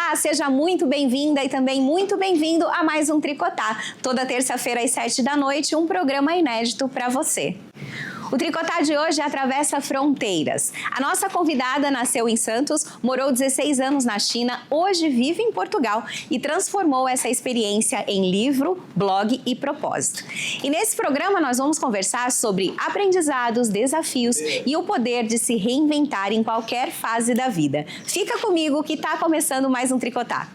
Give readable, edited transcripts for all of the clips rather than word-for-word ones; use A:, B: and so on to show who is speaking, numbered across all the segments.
A: Olá, seja muito bem-vinda e também muito bem-vindo a mais um Tricotar. Toda terça-feira às 7 da noite, um programa inédito para você. O Tricotar de hoje atravessa fronteiras. A nossa convidada nasceu em Santos, morou 16 anos na China, hoje vive em Portugal e transformou essa experiência em livro, blog e propósito. E nesse programa nós vamos conversar sobre aprendizados, desafios e o poder de se reinventar em qualquer fase da vida. Fica comigo que está começando mais um Tricotar.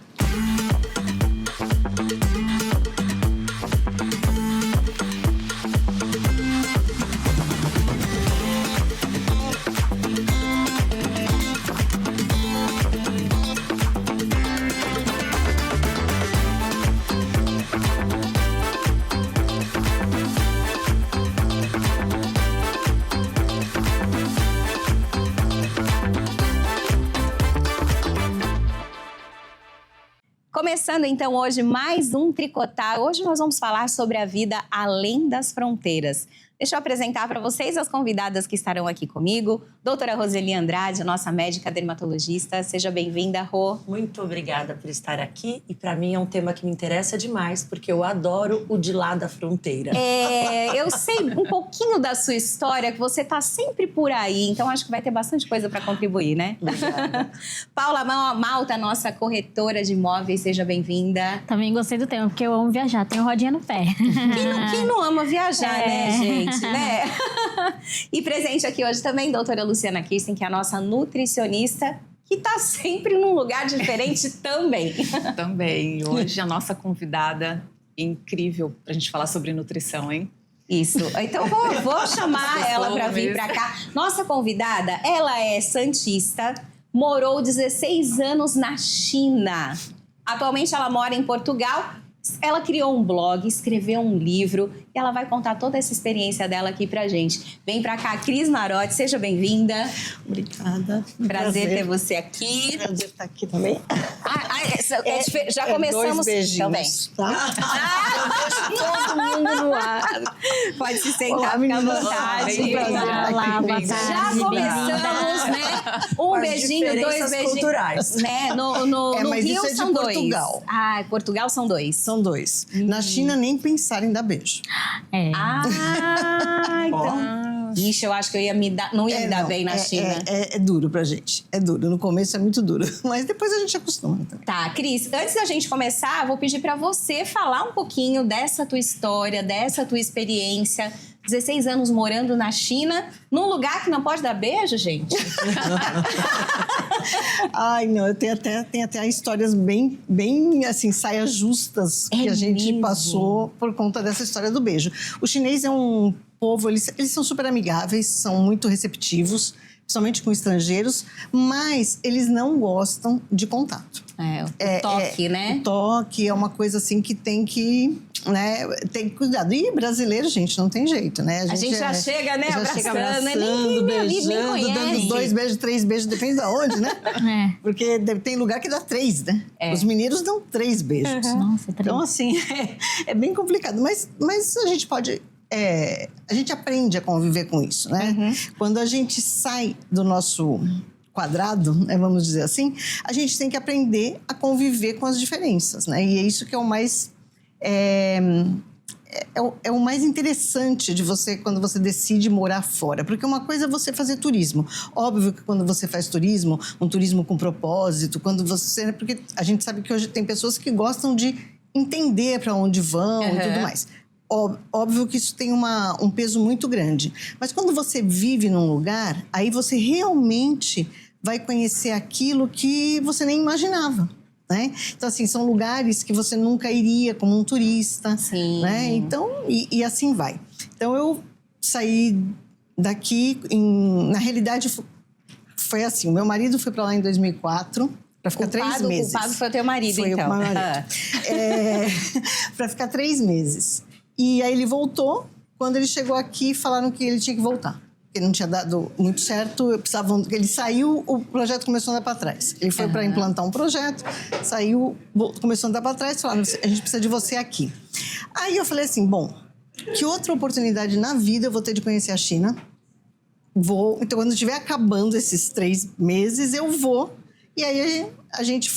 A: Começando então hoje mais um Tricotar. Hoje nós vamos falar sobre a vida além das fronteiras. Deixa eu apresentar para vocês as convidadas que estarão aqui comigo. Doutora Roseli Andrade, nossa médica dermatologista. Seja bem-vinda, Rô.
B: Muito obrigada por estar aqui. E para mim é um tema que me interessa demais, porque eu adoro o de lá da fronteira.
A: Eu sei um pouquinho da sua história, que você está sempre por aí. Então acho que vai ter bastante coisa para contribuir, né?
B: Obrigada.
A: Paula Malta, nossa corretora de imóveis. Seja bem-vinda.
C: Também gostei do tema, porque eu amo viajar. Tenho rodinha no pé.
A: Quem não ama viajar, né, gente? Né? E presente aqui hoje também, doutora Luciana Kirsten, que é a nossa nutricionista, que está sempre num lugar diferente também.
D: Também. Hoje a nossa convidada incrível para a gente falar sobre nutrição, hein?
A: Isso. Então vou chamar ela para vir para cá. Nossa convidada, ela é santista, morou 16 anos na China. Atualmente ela mora em Portugal. Ela criou um blog, escreveu um livro e ela vai contar toda essa experiência dela aqui pra gente. Vem pra cá, Cris Marotti, seja bem-vinda.
B: Obrigada.
A: Prazer ter você aqui.
B: Prazer estar aqui também.
A: Já começamos também.
B: Tá? Todo mundo no ar.
A: Pode se sentar, fica à vontade.
C: Olá, boa tarde.
A: Já começamos, né? Um beijinho, dois beijinhos.
B: Culturais.
A: Né? No
E: mas
A: Rio
E: isso é de
A: são
E: Portugal.
A: dois. Ah, Portugal são dois.
E: São dois. Na China, nem pensar em dar beijo.
A: Então... Ixi, eu acho que eu não ia me dar bem na China.
E: É duro pra gente. É duro. No começo é muito duro. Mas depois a gente acostuma. Então.
A: Tá, Cris, antes da gente começar, vou pedir pra você falar um pouquinho dessa tua história, dessa tua experiência. 16 anos morando na China, num lugar que não pode dar beijo, gente?
E: Ai, não, eu tenho até histórias bem assim, saias justas que a gente
A: mesmo?
E: passou por conta dessa história do beijo. O chinês é um povo, eles são super amigáveis, são muito receptivos, principalmente com estrangeiros, mas eles não gostam de contato.
A: O toque, né?
E: O toque é uma coisa assim que tem que, né, tem que cuidar. E brasileiro, gente, não tem jeito, né?
A: A gente já chega, né,
E: já chega
A: abraçando,
E: abraçando,
A: nem
E: beijando, dando 2 beijos, 3 beijos, depende de onde, né? Porque tem lugar que dá 3, né? Os mineiros dão 3 beijos.
C: Nossa, 3.
E: Então, assim, é bem complicado. Mas a gente pode... a gente aprende a conviver com isso, né? Quando a gente sai do nosso quadrado, né, vamos dizer assim, a gente tem que aprender a conviver com as diferenças, né? E é isso que é o mais... É o mais interessante de você quando você decide morar fora. Porque uma coisa é você fazer turismo. Óbvio que quando você faz turismo, um turismo com propósito, quando você... Porque a gente sabe que hoje tem pessoas que gostam de entender para onde vão e tudo mais. Óbvio que isso tem um peso muito grande. Mas quando você vive num lugar, aí você realmente vai conhecer aquilo que você nem imaginava. Né? Então, assim, são lugares que você nunca iria como um turista.
A: Sim.
E: Né? Então, e assim vai. Então, eu saí daqui, na realidade, foi assim. O meu marido foi para lá em 2004, para ficar 3 meses.
A: O culpado foi o teu marido,
E: foi
A: então.
E: Foi o meu marido. Para ficar 3 meses. E aí ele voltou. Quando ele chegou aqui, falaram que ele tinha que voltar. Porque não tinha dado muito certo. Ele saiu, o projeto começou a andar para trás. Ele foi para implantar um projeto, saiu, começou a andar para trás. Falaram, a gente precisa de você aqui. Aí eu falei assim, bom, que outra oportunidade na vida eu vou ter de conhecer a China? Então, quando estiver acabando esses 3 meses, eu vou E aí a gente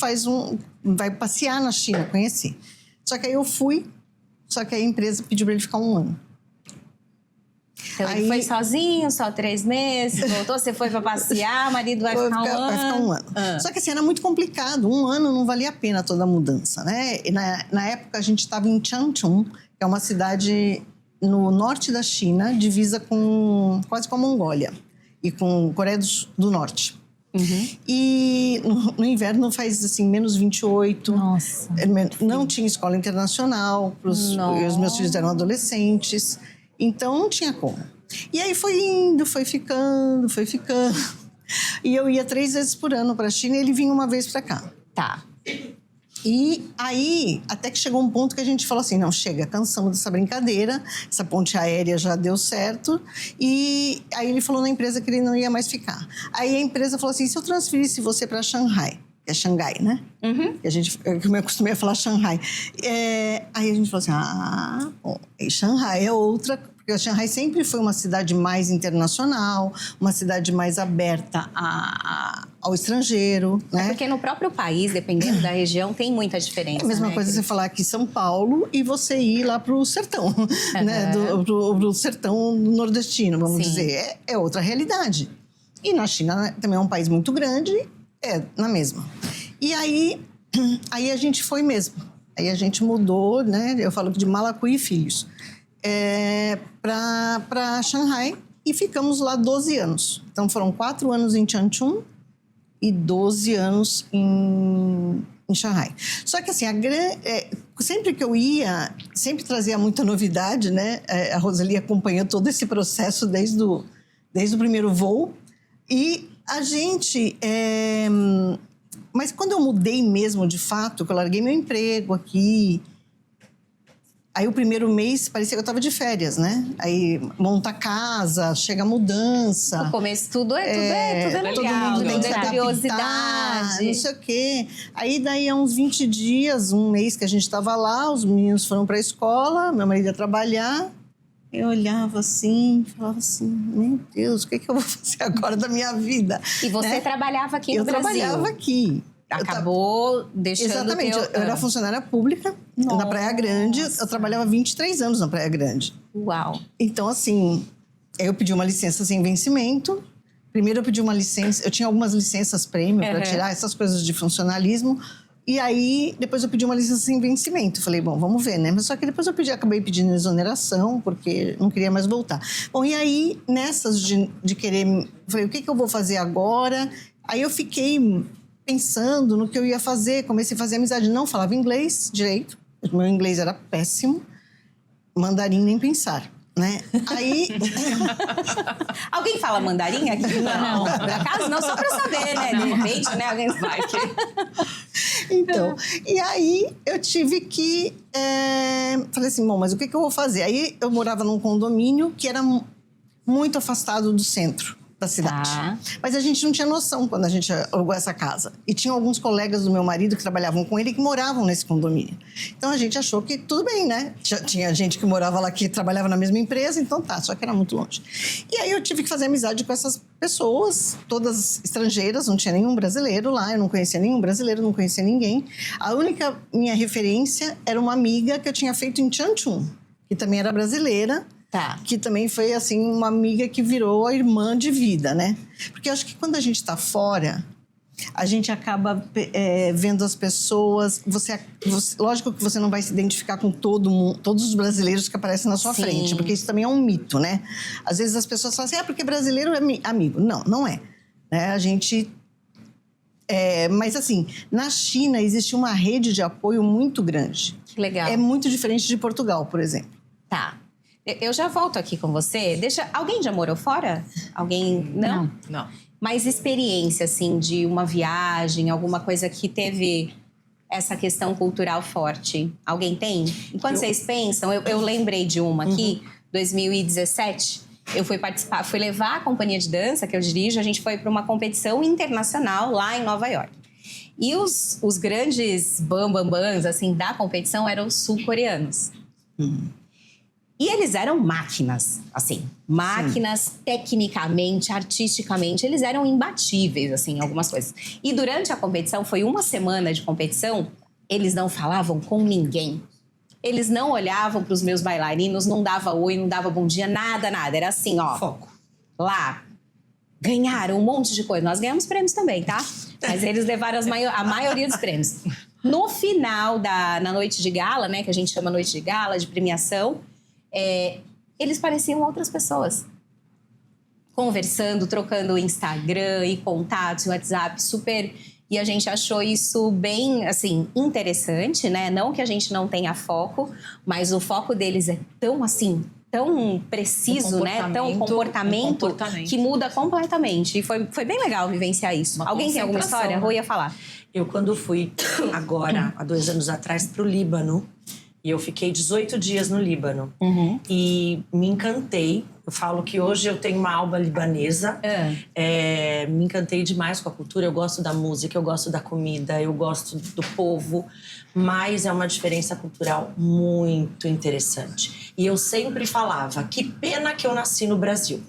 E: vai passear na China, conhecer. Só que aí eu fui, só que aí a empresa pediu para ele ficar 1 ano.
A: Então ele foi sozinho, só 3 meses, voltou, você foi para passear, o marido vai ficar 1 ano.
E: Vai ficar 1 ano. Só que assim, era muito complicado. 1 ano não valia a pena toda a mudança, né? E na época a gente estava em Changchun, que é uma cidade no norte da China, divisa quase com a Mongólia e com a Coreia do Norte. E no inverno faz assim, menos 28.
C: Nossa.
E: Não tinha escola internacional, os meus filhos eram adolescentes, então não tinha como. E aí foi indo, foi ficando. E eu ia 3 vezes por ano para a China e ele vinha 1 vez para cá.
A: Tá.
E: E aí, até que chegou um ponto que a gente falou assim, não, chega, cansamos dessa brincadeira, essa ponte aérea já deu certo. E aí ele falou na empresa que ele não ia mais ficar. Aí a empresa falou assim, se eu transferisse você para Shanghai, que é Xangai, né? Eu acostumei a falar Shanghai. Aí a gente falou assim, bom, e Shanghai é outra... Porque Shanghai sempre foi uma cidade mais internacional, uma cidade mais aberta ao estrangeiro, né?
A: Porque no próprio país, dependendo da região, tem muita diferença.
E: É a mesma coisa você falar aqui em São Paulo e você ir lá pro sertão, né? Pro sertão nordestino, vamos dizer. É outra realidade. E na China também é um país muito grande, na mesma. E aí a gente foi mesmo. Aí a gente mudou, né? Eu falo de Malacuí e Filhos. Para Shanghai e ficamos lá 12 anos. Então foram 4 anos em Changchun e 12 anos em Shanghai. Só que assim, sempre que eu ia, sempre trazia muita novidade, né? A Rosalie acompanhou todo esse processo desde o primeiro voo. E a gente... Mas quando eu mudei mesmo, de fato, que eu larguei meu emprego aqui... Aí o primeiro mês parecia que eu estava de férias, né? Aí monta a casa, chega a mudança.
A: No começo tudo é legal.
E: Todo mundo tem que se adaptar,
A: curiosidade.
E: não sei o quê. Aí daí há uns 20 dias, 1 mês que a gente estava lá, os meninos foram para a escola, meu marido ia trabalhar. Eu olhava assim, falava assim, meu Deus, o que eu vou fazer agora da minha vida?
A: E você trabalhava aqui no Brasil?
E: Eu trabalhava aqui.
A: Acabou deixando...
E: Exatamente, eu era funcionária pública na Praia Grande, eu trabalhava 23 anos na Praia Grande.
A: Uau!
E: Então, assim, eu pedi uma licença sem vencimento. Primeiro eu pedi uma licença, eu tinha algumas licenças prêmio para tirar essas coisas de funcionalismo. E aí, depois eu pedi uma licença sem vencimento. Falei, bom, vamos ver, né? Mas só que depois eu acabei pedindo exoneração, porque não queria mais voltar. Bom, e aí, nessas de querer... Falei, o que eu vou fazer agora? Aí eu fiquei... pensando no que eu ia fazer, comecei a fazer amizade. Não falava inglês direito, meu inglês era péssimo, mandarim nem pensar, né? Aí...
A: Alguém fala mandarim aqui? Não. Por acaso? Não, só pra saber, né? De repente, né? Alguém vai que...
E: Então, e aí eu tive que... Falei assim, bom, mas o que eu vou fazer? Aí eu morava num condomínio que era muito afastado do centro da cidade. Mas a gente não tinha noção quando a gente alugou essa casa. E tinha alguns colegas do meu marido que trabalhavam com ele que moravam nesse condomínio. Então a gente achou que tudo bem, né? Tinha gente que morava lá que trabalhava na mesma empresa, então tá, só que era muito longe. E aí eu tive que fazer amizade com essas pessoas, todas estrangeiras, não tinha nenhum brasileiro lá, eu não conhecia nenhum brasileiro, não conhecia ninguém. A única minha referência era uma amiga que eu tinha feito em Changchun, que também era brasileira. Que também foi, assim, uma amiga que virou a irmã de vida, né? Porque eu acho que quando a gente está fora, a gente acaba vendo as pessoas... lógico que você não vai se identificar com todos os brasileiros que aparecem na sua frente, porque isso também é um mito, né? Às vezes as pessoas falam assim, porque brasileiro é amigo. Não, não é. A gente... mas, assim, na China existe uma rede de apoio muito grande.
A: Que legal.
E: É muito diferente de Portugal, por exemplo.
A: Tá. Eu já volto aqui com você. Alguém já morou fora? Alguém? Não?
D: Não.
A: Mais experiência, assim, de uma viagem, alguma coisa que teve essa questão cultural forte. Alguém tem? Enquanto vocês pensam, eu lembrei de uma aqui, 2017. Eu fui levar a companhia de dança que eu dirijo, a gente foi para uma competição internacional lá em Nova York. E os grandes bambambãs, assim, da competição eram os sul-coreanos. E eles eram máquinas, assim, máquinas tecnicamente, artisticamente, eles eram imbatíveis, assim, em algumas coisas. E durante a competição, foi uma semana de competição, eles não falavam com ninguém. Eles não olhavam para os meus bailarinos, não dava oi, não dava bom dia, nada. Era assim, ó.
B: Foco.
A: Lá. Ganharam um monte de coisa. Nós ganhamos prêmios também, tá? Mas eles levaram a maioria dos prêmios. No final na noite de gala, né? Que a gente chama noite de gala, de premiação, eles pareciam outras pessoas. Conversando, trocando Instagram e contatos, WhatsApp, super... E a gente achou isso bem, assim, interessante, né? Não que a gente não tenha foco, mas o foco deles é tão, assim, tão preciso, né? Tão comportamento que muda completamente. E foi bem legal vivenciar isso. Alguém tem alguma história? Rô ia falar.
B: Eu, quando fui agora, há 2 anos atrás, para o Líbano, e eu fiquei 18 dias no Líbano. E me encantei. Eu falo que hoje eu tenho uma alma libanesa. Me encantei demais com a cultura. Eu gosto da música, eu gosto da comida, eu gosto do povo. Mas é uma diferença cultural muito interessante. E eu sempre falava, que pena que eu nasci no Brasil.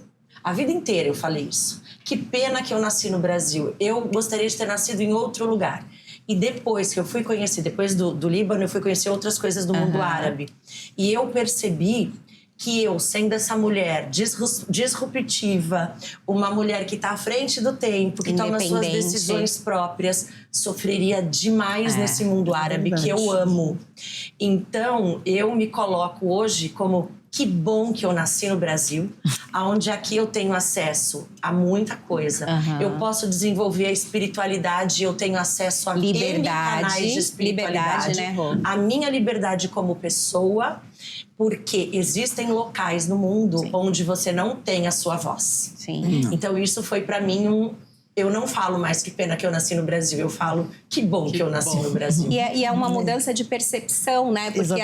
B: A vida inteira eu falei isso. Que pena que eu nasci no Brasil. Eu gostaria de ter nascido em outro lugar. E depois que eu fui conhecer, depois do Líbano, eu fui conhecer outras coisas do mundo árabe. E eu percebi que eu, sendo essa mulher disruptiva, uma mulher que está à frente do tempo, que toma suas decisões próprias, sofreria demais nesse mundo árabe que eu amo. Então, eu me coloco hoje como... Que bom que eu nasci no Brasil, onde aqui eu tenho acesso a muita coisa. Eu posso desenvolver a espiritualidade, eu tenho acesso a canais de espiritualidade.
A: Né, Rô?
B: A minha liberdade como pessoa, porque existem locais no mundo onde você não tem a sua voz.
A: Sim.
B: Então isso foi para mim Eu não falo mais que pena que eu nasci no Brasil, eu falo que bom que eu nasci no Brasil.
A: E é uma mudança de percepção, né? Porque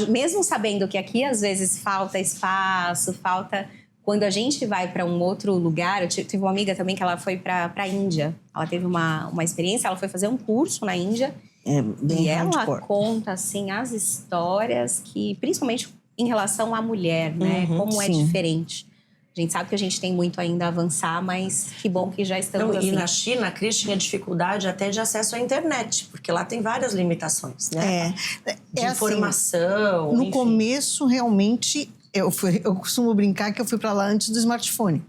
A: mesmo sabendo que aqui às vezes falta espaço, falta... Quando a gente vai para um outro lugar... Eu tive uma amiga também que ela foi para a Índia. Ela teve uma experiência, ela foi fazer um curso na Índia.
E: Bem hardcore.
A: Ela conta, assim, as histórias que... Principalmente em relação à mulher, né? Como é diferente. A gente sabe que a gente tem muito ainda a avançar, mas que bom que já estamos assim.
B: E na China, a Cris tinha dificuldade até de acesso à internet, porque lá tem várias limitações, né? De informação,
E: no
B: enfim.
E: começo, realmente, eu costumo brincar que eu fui para lá antes do smartphone.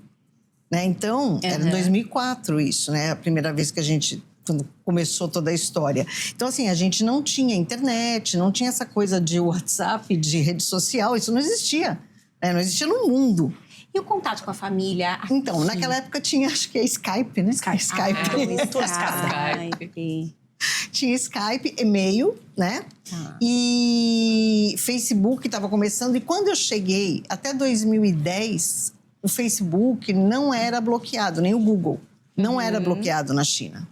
E: Né? Então, era em 2004 isso, né? A primeira vez que a gente... Quando começou toda a história. Então, assim, a gente não tinha internet, não tinha essa coisa de WhatsApp, de rede social, isso não existia. Né? Não existia no mundo.
A: E o contato com a família? Aqui?
E: Então, naquela época tinha, acho que é Skype, né? Skype. Tinha Skype, e-mail, né? E Facebook estava começando. E quando eu cheguei, até 2010, o Facebook não era bloqueado, nem o Google. Não era bloqueado na China.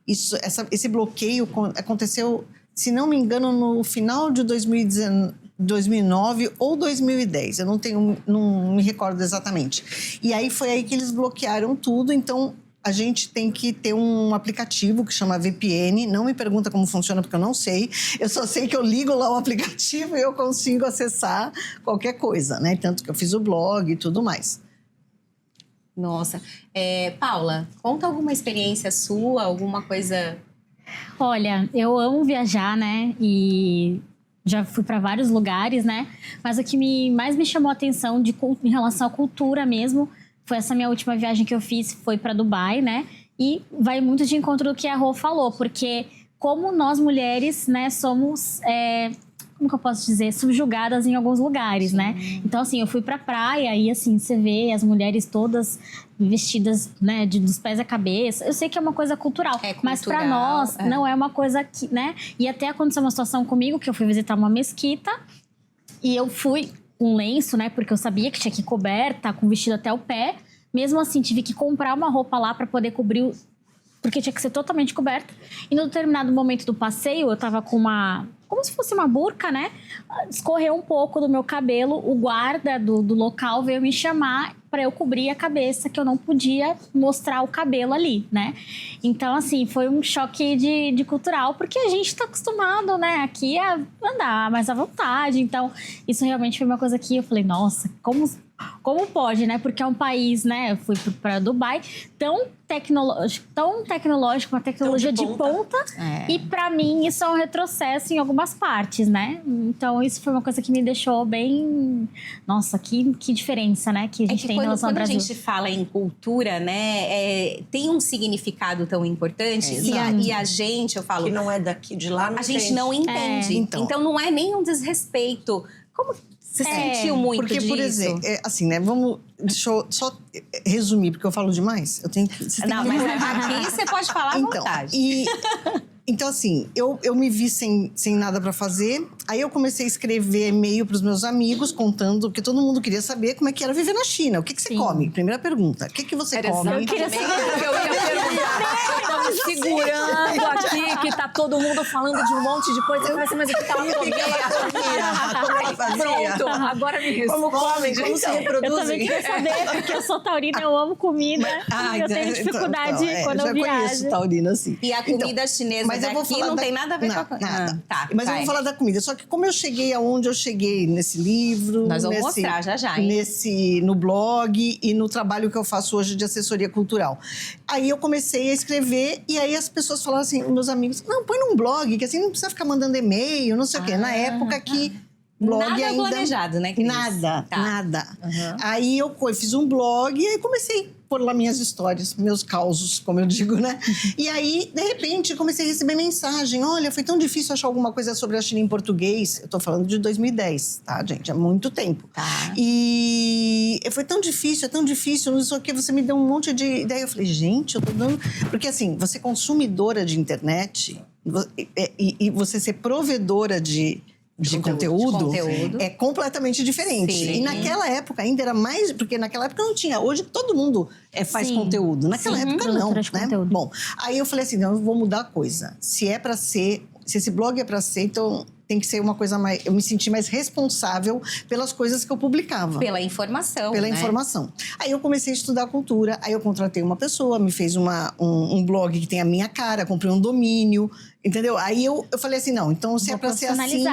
E: Esse bloqueio aconteceu, se não me engano, no final de 2009 ou 2010, eu não me recordo exatamente. E aí foi aí que eles bloquearam tudo, então a gente tem que ter um aplicativo que chama VPN. Não me pergunta como funciona, porque eu não sei. Eu só sei que eu ligo lá o aplicativo e eu consigo acessar qualquer coisa, né? Tanto que eu fiz o blog e tudo mais.
A: Nossa. Paula, conta alguma experiência sua, alguma coisa...
C: Olha, eu amo viajar, né? E... já fui para vários lugares, né? Mas o que mais me chamou a atenção em relação à cultura mesmo foi essa minha última viagem que eu fiz, foi para Dubai, né? E vai muito de encontro do que a Rô falou, porque como nós mulheres, né, somos... como que eu posso dizer? Subjugadas em alguns lugares, né? Então, assim, eu fui pra praia e, assim, você vê as mulheres todas vestidas, né, dos pés à cabeça. Eu sei que é uma coisa cultural, mas pra nós não é uma coisa que, né? E até aconteceu uma situação comigo que eu fui visitar uma mesquita e eu fui com um lenço, né? Porque eu sabia que tinha que ir coberta, com vestido até o pé. Mesmo assim, tive que comprar uma roupa lá pra poder cobrir porque tinha que ser totalmente coberta. E no determinado momento do passeio, eu tava com como se fosse uma burca, né? Escorreu um pouco do meu cabelo, o guarda do local veio me chamar para eu cobrir a cabeça, que eu não podia mostrar o cabelo ali, né? Então, assim, foi um choque de cultural, porque a gente tá acostumado, né, aqui a andar mais à vontade. Então, isso realmente foi uma coisa que eu falei, nossa, como pode, né? Porque é um país, né? Eu fui para Dubai, tão tecnológico, uma tecnologia de ponta. E para mim isso é um retrocesso em algumas partes, né? Então isso foi uma coisa que me deixou bem... Nossa, que diferença, né? Que a gente tem em relação ao Brasil.
A: Quando a gente fala em cultura, né? Tem um significado tão importante. E a gente, eu falo...
B: Que não é daqui, de lá, não
A: a gente não entende. Então não é nem um desrespeito. Como... Você sentiu muito
E: porque,
A: disso?
E: Por exemplo, assim, né? Deixa eu só resumir, porque eu falo demais.
A: Mas aqui você pode falar à vontade.
E: Então, assim, eu me vi sem nada para fazer. Aí eu comecei a escrever e-mail para os meus amigos, contando, porque todo mundo queria saber como é que era viver na China. O que você come? Primeira pergunta. O que você come?
C: Eu queria saber.
D: Eu ia perguntar. Eu tava segurando aqui, que tá todo mundo falando de um monte de coisa. Eu falei assim, mas o que tava comendo? Pronto, agora me responde.
B: Como comem, como se reproduzem.
C: Eu também queria saber, porque eu sou taurina, eu amo comida. Eu tenho dificuldade quando eu viajo.
E: Eu conheço taurina, assim.
A: E a comida chinesa daqui não tem nada a ver com a...
E: Nada. Mas eu vou falar da comida. Só que como eu cheguei aonde eu cheguei nesse livro...
A: Nós vamos mostrar já, hein?
E: No blog e no trabalho que eu faço hoje de assessoria cultural. Aí eu comecei a escrever e aí as pessoas falaram assim, meus amigos, não, põe num blog, que assim não precisa ficar mandando e-mail, não sei o quê. Na época que... blog
A: nada
E: ainda...
A: planejado, né, Cris?
E: Nada. Aí eu fiz um blog e aí comecei a pôr lá minhas histórias, meus causos, como eu digo, né? E aí, de repente, comecei a receber mensagem. Olha, foi tão difícil achar alguma coisa sobre a China em português. Eu tô falando de 2010, tá, gente? Há muito tempo.
A: Tá.
E: E foi tão difícil, não sei o que. Você me deu um monte de ideia. Eu falei, gente, eu tô dando... Porque assim, você é consumidora de internet e você ser provedora de conteúdo é completamente diferente.
A: Sim.
E: E naquela época ainda era mais... Porque naquela época não tinha. Hoje todo mundo faz conteúdo. Naquela época não, né? Bom, aí eu falei assim, não, eu vou mudar a coisa. Se esse blog é para ser, então tem que ser uma coisa mais... Eu me senti mais responsável pelas coisas que eu publicava.
A: Pela informação,
E: Pela informação. Aí eu comecei a estudar cultura, aí eu contratei uma pessoa, me fez um blog que tem a minha cara, comprei um domínio, entendeu? Aí eu falei assim, não, então se é pra ser assim...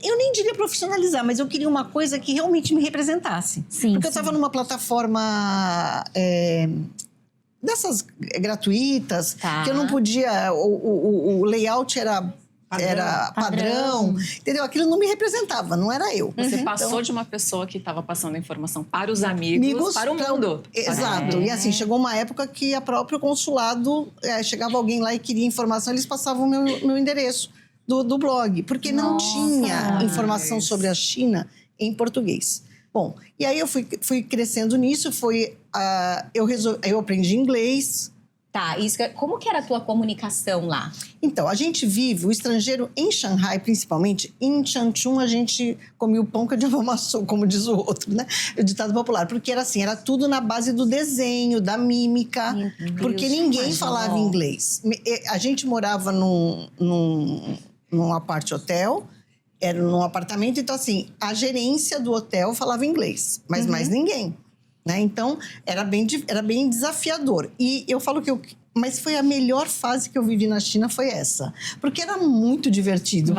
E: Eu nem diria profissionalizar, mas eu queria uma coisa que realmente me representasse. Porque eu estava numa plataforma... dessas gratuitas, que eu não podia... O layout era padrão, entendeu? Aquilo não me representava, não era eu.
D: Você passou de uma pessoa que estava passando a informação para os amigos para o mundo.
E: Exato. E assim, chegou uma época que a próprio consulado, chegava alguém lá e queria informação, eles passavam meu endereço do blog, porque não tinha informação sobre a China em português. Bom, e aí eu fui crescendo nisso, eu aprendi inglês.
A: Tá, como que era a tua comunicação lá?
E: Então, a gente vive, o estrangeiro em Xangai, principalmente, em Changchun a gente comia o pão que a diabo amassou, como diz o outro, né? O ditado popular. Porque era assim, era tudo na base do desenho, da mímica, porque ninguém falava inglês. A gente morava num apart-hotel, era num apartamento, então assim, a gerência do hotel falava inglês, mas mais ninguém. Né? Então, era bem desafiador. E eu falo mas foi a melhor fase que eu vivi na China, foi essa. Porque era muito divertido,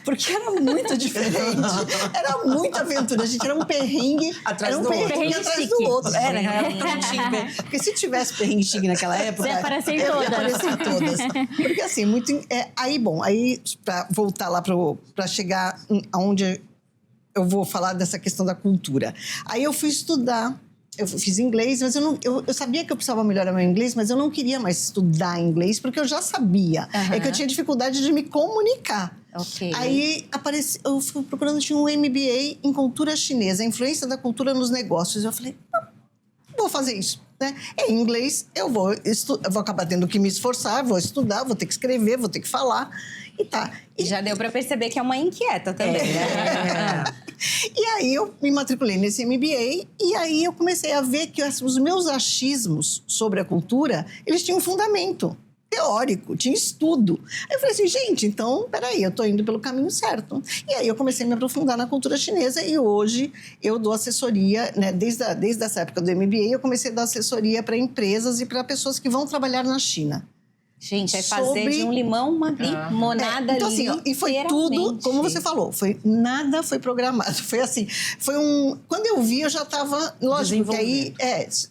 E: porque era muito diferente. Era muita aventura. A gente era um perrengue atrás do outro. Porque se tivesse perrengue chique naquela época...
C: Você aparecia em todas.
E: Porque assim, aí, pra voltar lá pra chegar aonde eu vou falar dessa questão da cultura. Aí eu fui estudar. Eu fiz inglês, mas eu sabia que eu precisava melhorar meu inglês, mas eu não queria mais estudar inglês, porque eu já sabia. É que eu tinha dificuldade de me comunicar. Aí eu fui procurando, tinha um MBA em cultura chinesa, a influência da cultura nos negócios. Eu falei, vou fazer isso. Né? Em inglês, eu vou acabar tendo que me esforçar, vou estudar, vou ter que escrever, vou ter que falar. E
A: já deu para perceber que é uma inquieta também, né?
E: E aí eu me matriculei nesse MBA e aí eu comecei a ver que os meus achismos sobre a cultura, eles tinham fundamento. teórico, tinha estudo. Aí eu falei assim, gente, então, peraí, eu tô indo pelo caminho certo. E aí eu comecei a me aprofundar na cultura chinesa e hoje eu dou assessoria, né, desde essa época do MBA, eu comecei a dar assessoria para empresas e para pessoas que vão trabalhar na China.
A: Gente, é fazer de um limão uma limonada
E: então, assim, ó, e foi tudo, como você falou, nada foi programado. Foi assim, quando eu vi, eu já estava, lógico, que aí,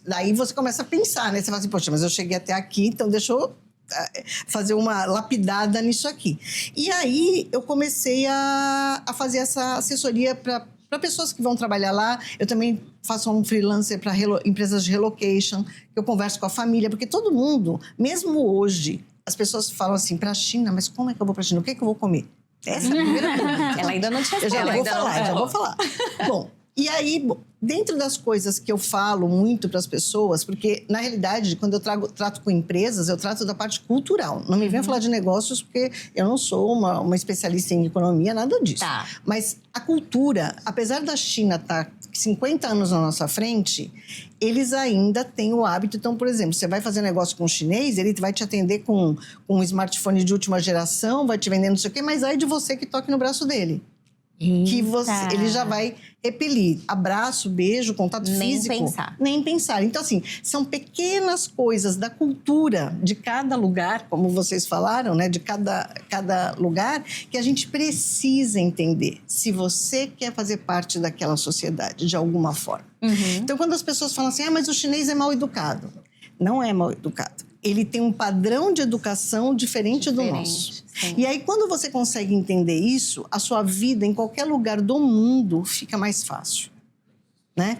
E: daí você começa a pensar, né? Você fala assim, poxa, mas eu cheguei até aqui, então deixa eu fazer uma lapidada nisso aqui. E aí, eu comecei a fazer essa assessoria para pessoas que vão trabalhar lá. Eu também faço um freelancer para empresas de relocation, que eu converso com a família, porque todo mundo, mesmo hoje, as pessoas falam assim, para a China, mas como é que eu vou para a China? O que é que eu vou comer? Essa é a primeira pergunta.
A: Ela ainda não te respondeu.
E: Já vou falar. Bom, e aí, dentro das coisas que eu falo muito para as pessoas, porque, na realidade, quando eu trato com empresas, eu trato da parte cultural. Não me venha falar de negócios, porque eu não sou uma especialista em economia, nada disso.
A: Tá.
E: Mas a cultura, apesar da China estar 50 anos na nossa frente, eles ainda têm o hábito. Então, por exemplo, você vai fazer negócio com um chinês, ele vai te atender com um smartphone de última geração, vai te vender não sei o quê, mas aí de você que toque no braço dele. Que ele já vai repelir. Abraço, beijo, contato físico. Nem pensar. Então, assim, são pequenas coisas da cultura de cada lugar, como vocês falaram, né? De cada lugar, que a gente precisa entender. Se você quer fazer parte daquela sociedade, de alguma forma. Então, quando as pessoas falam assim, mas o chinês é mal educado. Não é mal educado. Ele tem um padrão de educação diferente do nosso. Sim. E aí, quando você consegue entender isso, a sua vida em qualquer lugar do mundo fica mais fácil, né?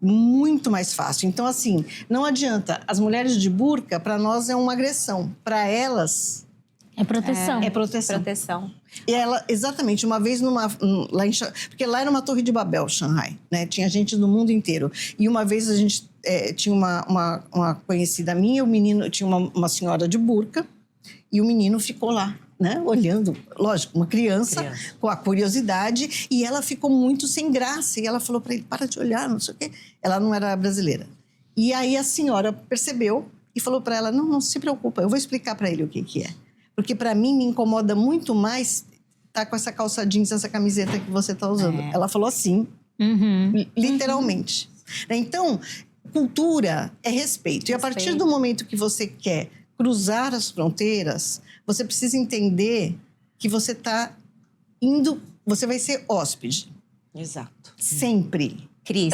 E: Muito mais fácil. Então, assim, não adianta. As mulheres de burca, para nós, é uma agressão. Para elas...
C: É proteção.
E: É proteção. E ela, exatamente, uma vez lá em porque lá era uma torre de Babel, Shanghai, né? Tinha gente do mundo inteiro. E uma vez a gente tinha uma conhecida minha, o menino tinha uma senhora de burca, e o menino ficou lá, né? Olhando, lógico, uma criança com a curiosidade, e ela ficou muito sem graça. E ela falou para ele, para de olhar, não sei o quê. Ela não era brasileira. E aí a senhora percebeu e falou para ela, não se preocupa, eu vou explicar para ele o que é. Porque para mim me incomoda muito mais estar com essa calça jeans, essa camiseta que você está usando. Ela falou assim, literalmente. Então, cultura é respeito. E a partir do momento que você quer cruzar as fronteiras, você precisa entender que você está indo... Você vai ser hóspede.
B: Exato.
E: Sempre.
A: Cris,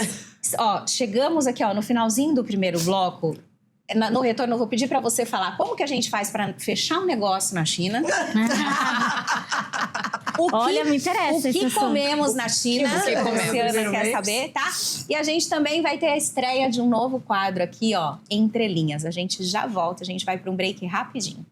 A: chegamos aqui no finalzinho do primeiro bloco. No retorno, eu vou pedir para você falar como que a gente faz para fechar um negócio na China.
C: Olha, me interessa.
A: O que comemos na China?
B: O que comemos?
A: Luciana quer saber, tá? E a gente também vai ter a estreia de um novo quadro aqui, Entre Linhas. A gente já volta, a gente vai para um break rapidinho.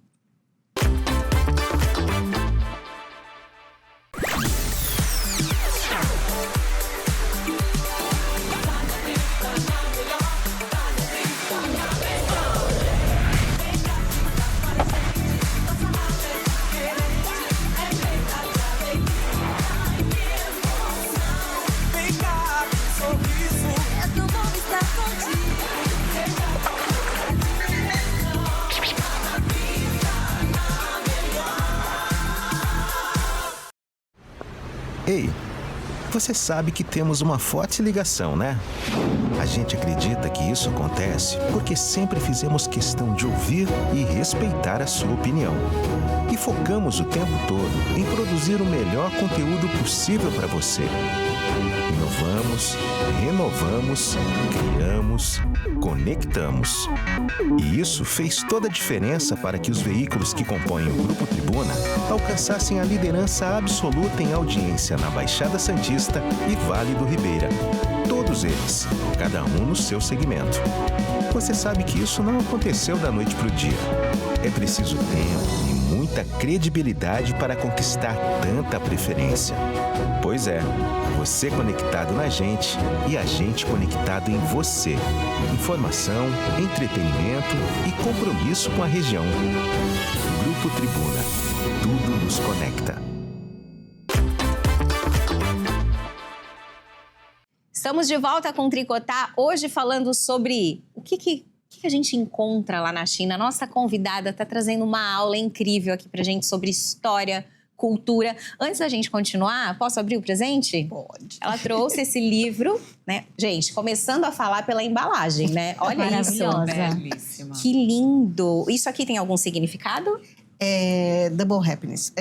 F: Ei, você sabe que temos uma forte ligação, né? A gente acredita que isso acontece porque sempre fizemos questão de ouvir e respeitar a sua opinião. E focamos o tempo todo em produzir o melhor conteúdo possível para você. Inovamos, renovamos, criamos, conectamos. E isso fez toda a diferença para que os veículos que compõem o Grupo Tribuna alcançassem a liderança absoluta em audiência na Baixada Santista e Vale do Ribeira. Todos eles, cada um no seu segmento. Você sabe que isso não aconteceu da noite para o dia. É preciso tempo e muita credibilidade para conquistar tanta preferência. Pois é, você conectado na gente e a gente conectado em você. Informação, entretenimento e compromisso com a região. Grupo Tribuna. Tudo nos conecta.
A: Estamos de volta com o Tricotar, hoje falando sobre o que que a gente encontra lá na China? Nossa convidada está trazendo uma aula incrível aqui pra gente sobre história, cultura. Antes da gente continuar, posso abrir o presente?
E: Pode.
A: Ela trouxe esse livro, né? Gente, começando a falar pela embalagem, né? Olha isso.
C: Maravilhosa.
D: Belíssima.
A: Que lindo. Isso aqui tem algum significado?
E: É double happiness.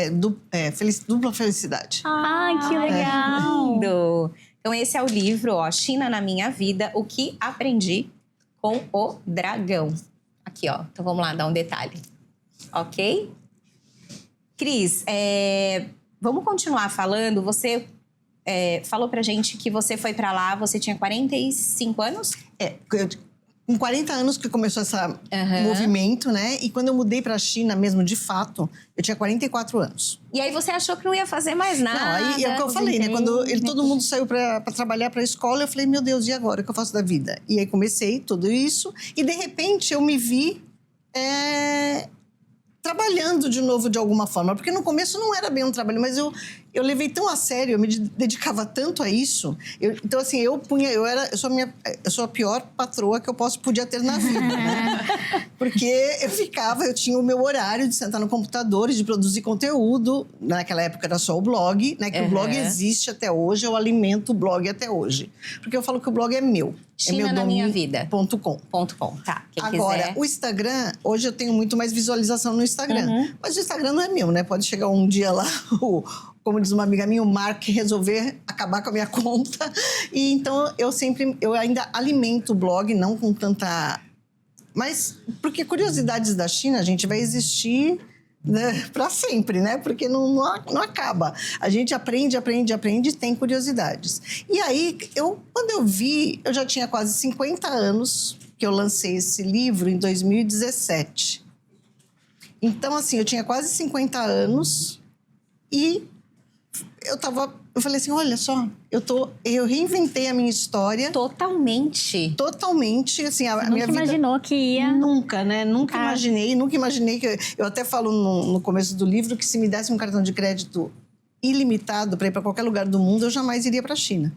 E: Dupla felicidade.
C: Ai, que legal.
A: Lindo. Então esse é o livro, ó, China na Minha Vida, o que aprendi com o dragão. Aqui, ó. Então vamos lá dar um detalhe. Ok? Cris, vamos continuar falando. Você falou pra gente que você foi pra lá, você tinha 45 anos?
E: Com 40 anos que começou esse movimento, né? E quando eu mudei pra China mesmo, de fato, eu tinha 44 anos.
A: E aí você achou que não ia fazer mais nada?
E: Não, aí é o que eu falei, né? Quando todo mundo saiu pra trabalhar pra escola, eu falei, meu Deus, e agora? O que eu faço da vida? E aí comecei tudo isso. E de repente eu me vi trabalhando de novo de alguma forma. Porque no começo não era bem um trabalho, mas eu levei tão a sério, eu me dedicava tanto a isso. Então, assim, eu sou a pior patroa que eu podia ter na vida, né? Porque eu tinha o meu horário de sentar no computador e de produzir conteúdo. Naquela época era só o blog, né? Que o blog existe até hoje, eu alimento o blog até hoje. Porque eu falo que o blog é meu.
A: China na Minha Vida.
E: .com.
A: Tá, quem
E: Agora,
A: quiser.
E: o Instagram, hoje eu tenho muito mais visualização no Instagram. Mas o Instagram não é meu, né? Pode chegar um dia lá, como diz uma amiga minha, o Mark resolver acabar com a minha conta. E então, eu ainda alimento o blog, não com tanta... Mas, porque curiosidades da China, a gente vai existir... né, para sempre, né? Porque não acaba. A gente aprende e tem curiosidades. E aí, quando eu vi, eu já tinha quase 50 anos que eu lancei esse livro em 2017. Então, assim, eu tinha quase 50 anos e eu falei assim, olha só, eu reinventei a minha história.
A: Totalmente.
E: Totalmente, assim, a minha vida...
C: imaginou que ia...
E: Nunca, né? Nunca imaginei que... Eu até falo no começo do livro que se me desse um cartão de crédito ilimitado para ir para qualquer lugar do mundo, eu jamais iria para a China.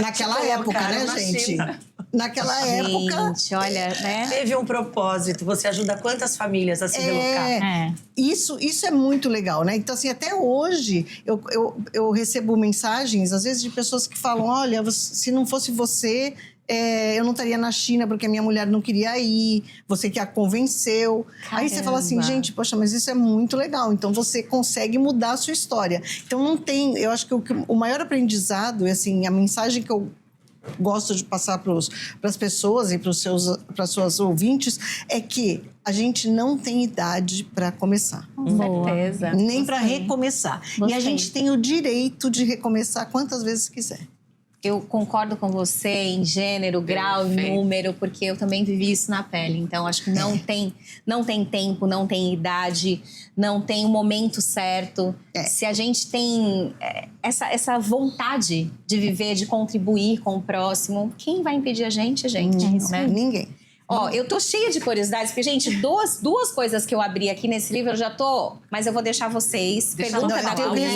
E: Naquela época, né, gente?
B: China.
E: Naquela época...
A: Gente, olha, né?
B: Teve um propósito. Você ajuda quantas famílias a se relocar?
E: Isso é muito legal, né? Então, assim, até hoje eu recebo mensagens, às vezes, de pessoas que falam, olha, se não fosse você... eu não estaria na China porque a minha mulher não queria ir, você que a convenceu.
A: Caramba.
E: Aí você fala assim, gente, poxa, mas isso é muito legal. Então você consegue mudar a sua história. Então não tem, eu acho que o maior aprendizado, assim, a mensagem que eu gosto de passar para as pessoas e para as suas ouvintes é que a gente não tem idade para começar.
A: Com certeza.
E: Nem para recomeçar. E a gente tem o direito de recomeçar quantas vezes quiser.
A: Eu concordo com você em gênero, grau, número, porque eu também vivi isso na pele. Então, acho que não tem tempo, não tem idade, não tem o momento certo. Se a gente tem essa vontade de viver, de contribuir com o próximo, quem vai impedir a gente, né?
E: Ninguém.
A: Ó, eu tô cheia de curiosidades, porque, gente, duas coisas que eu abri aqui nesse livro, eu já tô... Mas eu vou deixar vocês. Pergunta da comida.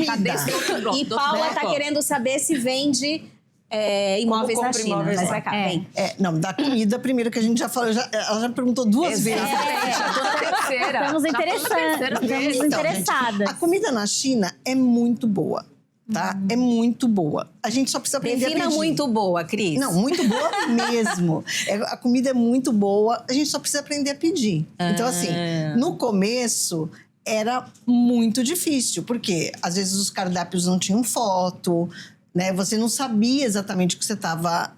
D: Tá dentro
A: E Paula tá querendo saber se vende imóveis na China.
B: Imóveis
A: Mas
B: lá.
A: vai cá, vem.
E: Não, da comida, primeiro que a gente já falou, ela já perguntou duas vezes.
D: Já tô na terceira.
C: Estamos interessadas.
E: A comida na China é muito boa, tá? É muito boa. A gente só precisa aprender a
A: Defina
E: pedir.
A: muito boa, Cris.
E: Não, muito boa mesmo. A comida é muito boa, a gente só precisa aprender a pedir. Então, assim, no começo era muito difícil, porque às vezes os cardápios não tinham foto, né? Você não sabia exatamente o que você estava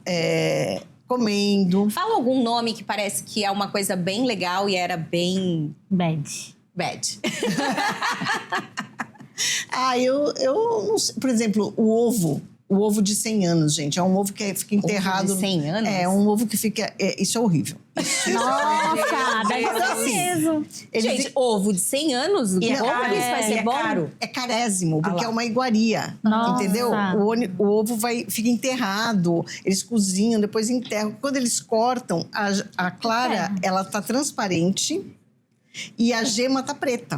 E: comendo.
A: Fala algum nome que parece que é uma coisa bem legal e era bem
C: Bad.
A: bad.
E: Eu não sei. Por exemplo, o ovo de 100 anos, gente. É um ovo que fica enterrado.
A: Ovo de 100 anos?
E: É, um ovo que fica... isso é horrível.
C: Nossa, deve ser mesmo.
A: Gente, ovo de 100 anos?
E: E é
A: Como
E: caro,
A: isso vai ser bom?
B: caro.
E: É carésimo, porque é uma iguaria.
C: Nossa.
E: Entendeu? O ovo fica enterrado, eles cozinham, depois enterram. Quando eles cortam, a clara, ela tá transparente e a gema tá preta.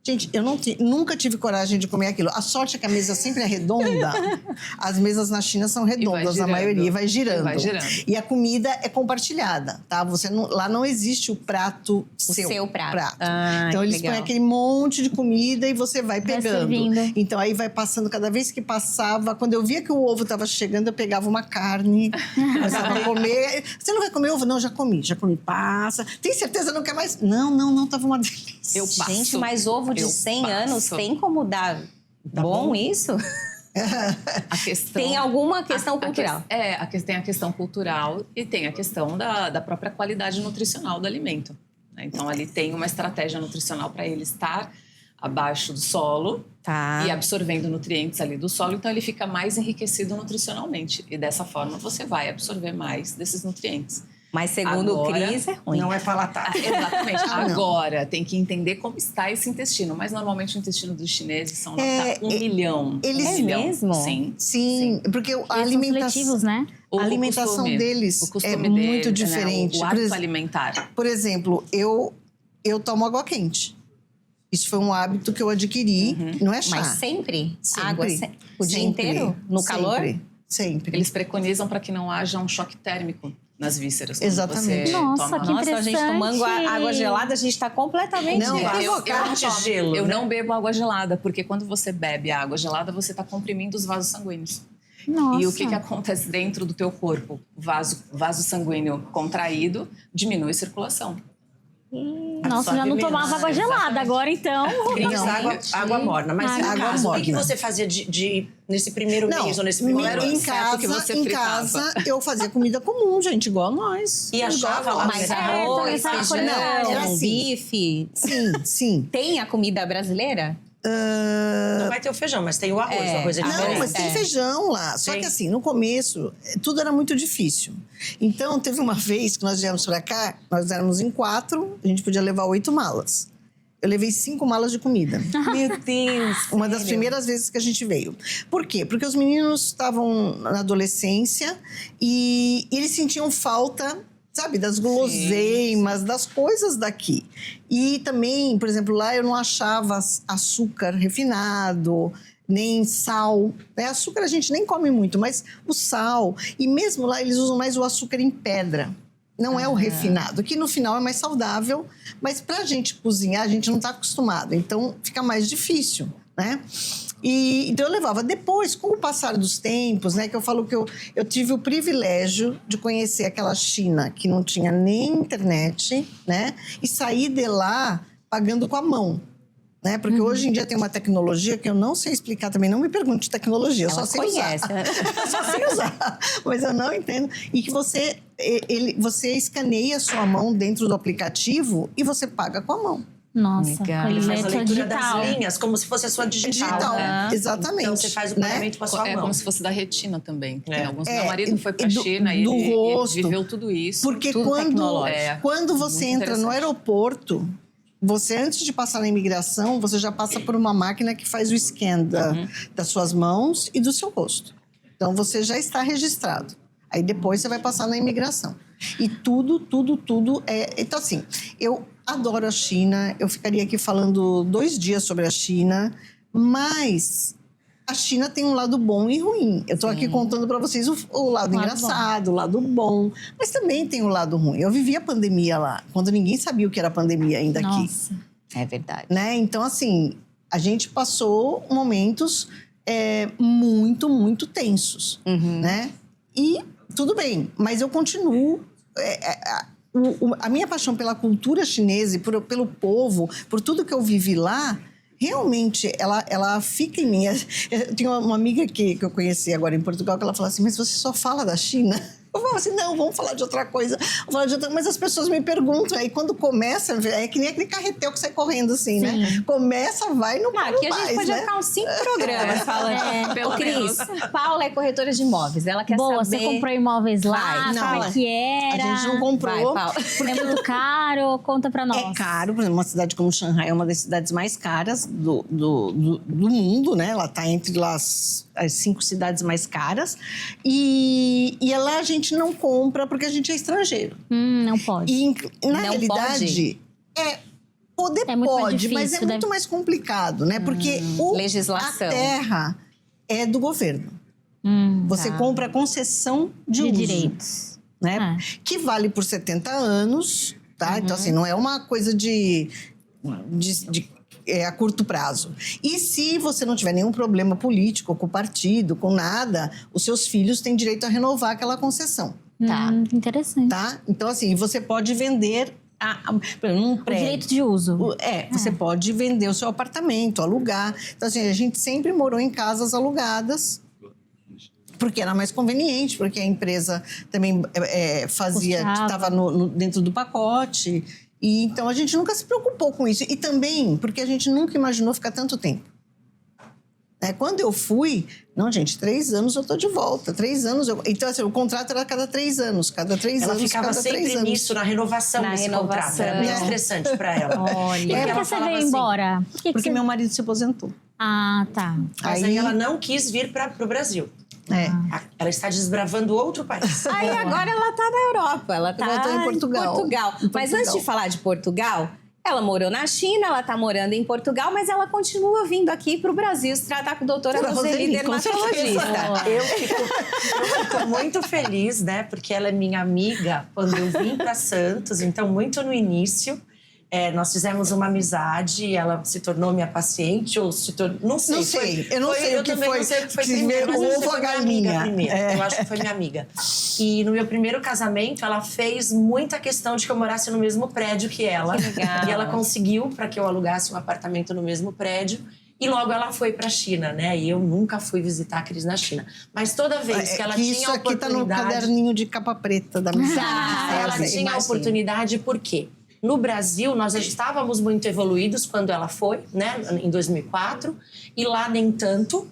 E: Gente, eu nunca tive coragem de comer aquilo. A sorte é que a mesa sempre é redonda. As mesas na China são redondas, a maioria, vai girando.
G: Vai girando.
E: E a comida é compartilhada, tá? Lá não existe o prato seu.
A: O seu prato.
E: Então eles põem aquele monte de comida e você vai pegando.
C: servindo.
E: Então aí vai passando, cada vez que passava, quando eu via que o ovo estava chegando, eu pegava uma carne, começava a comer. Você não vai comer ovo? Não, já comi, passa. Tem certeza, não quer mais? Não, tava uma delícia.
G: Eu passo.
A: Gente, mas ovo de 100 anos tem como dar
E: Tá
A: bom
E: bom?
A: isso?
G: A questão,
A: Tem alguma questão cultural?
G: Tem a questão cultural e tem a questão da própria qualidade nutricional do alimento, né? Então, ali tem uma estratégia nutricional para ele estar abaixo do solo e absorvendo nutrientes ali do solo. Então, ele fica mais enriquecido nutricionalmente. E dessa forma, você vai absorver mais desses nutrientes.
A: Mas segundo o
G: Agora,
A: Cris, é ruim.
B: Não é palatável.
G: Exatamente.
E: não.
G: Agora, tem que entender como está esse intestino. Mas, normalmente, o intestino dos chineses são 1 milhão.
E: eles-
G: 1
E: É
G: milhão.
A: mesmo?
G: Sim.
E: Sim, porque a
C: Eles são
E: alimentação...
C: seletivos, né?
G: O
E: A alimentação
G: costume,
E: deles
G: o costume
E: é
G: deles,
E: muito
G: né?
E: diferente.
G: O
E: Por
G: hábito
E: ex-
G: alimentar.
E: Por exemplo, eu tomo água quente. Isso foi um hábito que eu adquiri, não é chá.
A: Mas sempre?
E: Sempre.
A: Água o dia
E: Sempre.
A: inteiro? No calor?
E: Sempre.
G: Eles preconizam para que não haja um choque térmico nas vísceras. quando
E: Exatamente.
G: você
C: Nossa,
G: toma.
C: que
A: Nossa, a gente tomando água gelada, a gente tá completamente...
E: Não, vai.
G: Eu
B: Antigelo,
G: eu
B: né?
G: não bebo água gelada, porque quando você bebe água gelada, você está comprimindo os vasos sanguíneos.
C: Nossa.
G: E o que acontece dentro do teu corpo? O vaso sanguíneo contraído diminui a circulação.
C: Nossa, já não
B: Absorve
C: tomava
B: menos.
C: água gelada agora, então.
B: Cris,
E: Não.
B: água morna. Mas
C: Água
B: em casa, o que
E: morna.
B: você fazia nesse primeiro mês ou nesse primeiro
E: em
B: ano?
G: certo que você
E: em
G: fritava?
E: casa eu fazia comida comum, gente, igual nós.
B: E achava
E: Igual
B: lá,
E: nós.
A: Mas
B: Mas
A: arroz,
C: essa
A: feijão,
E: não, era assim.
A: bife...
E: Sim.
A: Tem a comida brasileira?
B: Não vai ter o feijão, mas tem o arroz. O arroz é diferente.
E: Não, mas tem feijão lá. Só
B: Tem.
E: que assim, no começo, tudo era muito difícil. Então, teve uma vez que nós viemos pra cá, nós éramos em 4, a gente podia levar 8 malas. Eu levei 5 malas de comida.
A: Meu Deus!
E: Uma das primeiras vezes que a gente veio. Por quê? Porque os meninos estavam na adolescência e eles sentiam falta, sabe, das guloseimas, das coisas daqui. E também, por exemplo, lá eu não achava açúcar refinado, nem sal. Né? Açúcar a gente nem come muito, mas o sal. E mesmo lá eles usam mais o açúcar em pedra. Não é o refinado, que no final é mais saudável, mas pra gente cozinhar, a gente não tá acostumado. Então, fica mais difícil, né? Então, eu levava. Depois, com o passar dos tempos, né? Que eu falo que eu tive o privilégio de conhecer aquela China que não tinha nem internet, né? E sair de lá pagando com a mão. Né? Porque hoje em dia tem uma tecnologia que eu não sei explicar também. Não me pergunte de tecnologia, eu
A: Ela
E: só sei
A: conhece,
E: usar.
A: né?
E: Eu só sei usar, mas eu não entendo. E que você escaneia a sua mão dentro do aplicativo e você paga com a mão.
C: Nossa,
A: Legal.
B: Ele faz a
C: colete
B: leitura
C: digital.
B: das linhas, como se fosse a sua digital.
E: Exatamente.
B: Então, você faz o
E: né?
B: pagamento com a sua
G: É
B: mão.
G: como se fosse da retina também. Tem alguns. Meu
E: É,
G: marido foi pra
E: do-
G: China e
E: do
G: ele
E: rosto.
G: viveu tudo isso.
E: Porque
A: tudo tecnológico.
E: quando você
G: Muito
E: entra no
G: interessante.
E: aeroporto, você, antes de passar na imigração, você já passa por uma máquina que faz o scan das suas mãos e do seu rosto. Então, você já está registrado. Aí, depois, você vai passar na imigração. E tudo é... Então, assim, eu adoro a China. Eu ficaria aqui falando 2 dias sobre a China. Mas a China tem um lado bom e ruim. Eu estou aqui contando para vocês o lado engraçado, o lado bom. Mas também tem o lado ruim. Eu vivi a pandemia lá, quando ninguém sabia o que era pandemia ainda aqui.
C: Nossa.
A: É verdade.
E: Né? Então, assim, a gente passou momentos muito tensos, né? E tudo bem, mas eu continuo... a minha paixão pela cultura chinesa e pelo povo, por tudo que eu vivi lá, realmente, ela fica em mim. Eu tinha uma amiga que eu conheci agora em Portugal, que ela falou assim, mas você só fala da China? Eu falo assim, não, vamos falar de outra coisa. Mas as pessoas me perguntam, aí quando começa, é que nem aquele carretel que sai correndo assim, né? Começa, vai, não para
A: Aqui a
E: mais,
A: gente podia
E: né?
A: ficar uns 5 programas falando.
G: pelo
A: Ô, Cris,
G: menos.
A: Paula é corretora de imóveis. Ela quer
C: Boa,
A: saber...
C: você comprou imóveis lá?
A: Vai,
C: Como
E: não,
C: é que era?
E: A gente não comprou.
A: Vai, Paula.
C: É muito caro? Conta pra nós.
E: É caro, por exemplo, uma cidade como Xangai é uma das cidades mais caras do mundo, né? Ela está entre as 5 cidades mais caras. E lá a gente não compra porque a gente é estrangeiro.
C: Não pode.
E: E, na
A: Não
E: realidade, Poder
C: É muito mais
E: pode,
C: difícil,
E: mas é
C: deve-
E: muito mais complicado, né? Porque
A: Legislação.
E: a terra é do governo. Você compra a concessão de uso,
C: direitos.
E: né? Que vale por 70 anos, tá? Então, assim, não é uma coisa a curto prazo. E se você não tiver nenhum problema político, com o partido, com nada, os seus filhos têm direito a renovar aquela concessão.
A: Tá.
C: Interessante.
E: Tá? Então, assim, você pode vender por exemplo, num
C: O
E: prédio.
C: direito de uso.
E: Você pode vender o seu apartamento, alugar. Então, assim, a gente sempre morou em casas alugadas, porque era mais conveniente, porque a empresa também fazia, estava dentro do pacote. E, então, a gente nunca se preocupou com isso. E também porque a gente nunca imaginou ficar tanto tempo. Quando eu fui... Não, gente, 3 anos eu tô de volta. 3 anos... Então, assim, o contrato era a cada 3 anos. Cada 3 anos,
B: ficava
E: cada 3
B: sempre
E: anos.
B: nisso, na renovação desse contrato. Era muito estressante pra ela.
C: Olha. E por que
B: ela
C: você
B: falava
C: veio
B: assim,
C: embora? Por que
E: Porque
C: você...
E: meu marido se aposentou.
C: Ah, tá.
B: Mas aí ela não quis vir pro Brasil. Ela está desbravando outro país.
A: Aí agora ela tá na Europa, ela tá
E: Agora tá em Portugal.
A: Mas antes de falar de Portugal, ela morou na China, ela tá morando em Portugal, mas ela continua vindo aqui pro Brasil se tratar com a doutora Roseli, dermatologista.
B: Eu fico muito feliz, né? Porque ela é minha amiga quando eu vim para Santos, então muito no início. Nós fizemos uma amizade, ela se tornou minha paciente, ou se tornou... Não sei.
E: Eu não sei o que foi.
B: Não sei o que foi
E: que
B: primeiro, mas
E: ovo
B: acho que
E: ou
B: foi
E: a
B: minha
E: galinha.
B: amiga primeiro. Eu acho que foi minha amiga. E no meu primeiro casamento, ela fez muita questão de que eu morasse no mesmo prédio que ela.
A: Que legal.
B: E ela conseguiu para que eu alugasse um apartamento no mesmo prédio. E logo ela foi para a China, né? E eu nunca fui visitar a Cris na China. Mas toda vez que ela tinha
E: isso aqui
B: oportunidade...
E: tá no caderninho de capa preta da amizade.
B: Ela tinha a oportunidade, por quê? No Brasil, nós já estávamos muito evoluídos quando ela foi, né, em 2004, e lá nem tanto.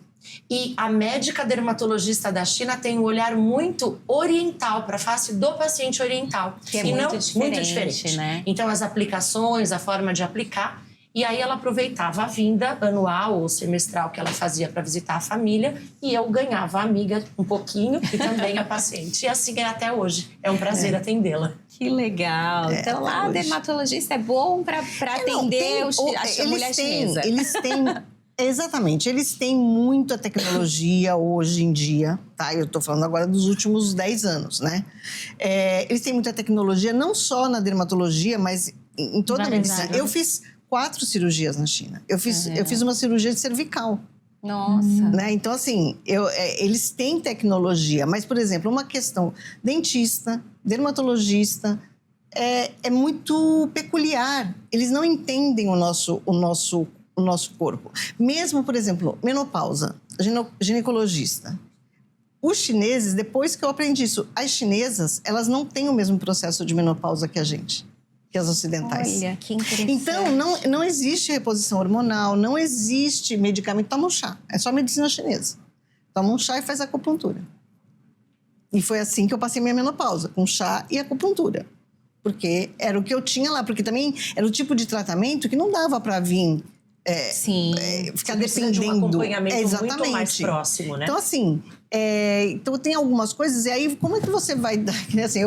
B: E a médica dermatologista da China tem um olhar muito oriental, para a face do paciente oriental.
A: Que é
B: e
A: muito
B: não,
A: diferente,
B: muito diferente,
A: né?
B: Então, as aplicações, a forma de aplicar. E aí ela aproveitava a vinda anual ou semestral que ela fazia para visitar a família e eu ganhava a amiga um pouquinho e também a paciente. E assim é até hoje. É um prazer atendê-la.
A: Que legal. Então lá, dermatologista é bom para atender a mulher chinesa.
E: Eles têm... Exatamente. Eles têm muita tecnologia hoje em dia, tá? Eu tô falando agora dos últimos 10 anos, né? Eles têm muita tecnologia, não só na dermatologia, mas em toda a medicina. Eu fiz 4 cirurgias na China. Eu fiz uma cirurgia de cervical.
A: Nossa.
E: Né? Então, assim, eles têm tecnologia. Mas, por exemplo, uma questão dentista, dermatologista, é muito peculiar. Eles não entendem o nosso corpo. Mesmo, por exemplo, menopausa, ginecologista. Os chineses, depois que eu aprendi isso, as chinesas, elas não têm o mesmo processo de menopausa que a gente. Que as ocidentais.
A: Olha, que interessante.
E: Então, não existe reposição hormonal, não existe medicamento. Toma um chá. É só medicina chinesa. Toma um chá e faz acupuntura. E foi assim que eu passei minha menopausa, com chá e acupuntura. Porque era o que eu tinha lá. Porque também era o tipo de tratamento que não dava para vir... ficar
B: precisa
E: dependendo
B: de um acompanhamento
E: exatamente
B: muito mais próximo, né?
E: Então, assim, então tem algumas coisas, e aí como é que você vai dar? Assim,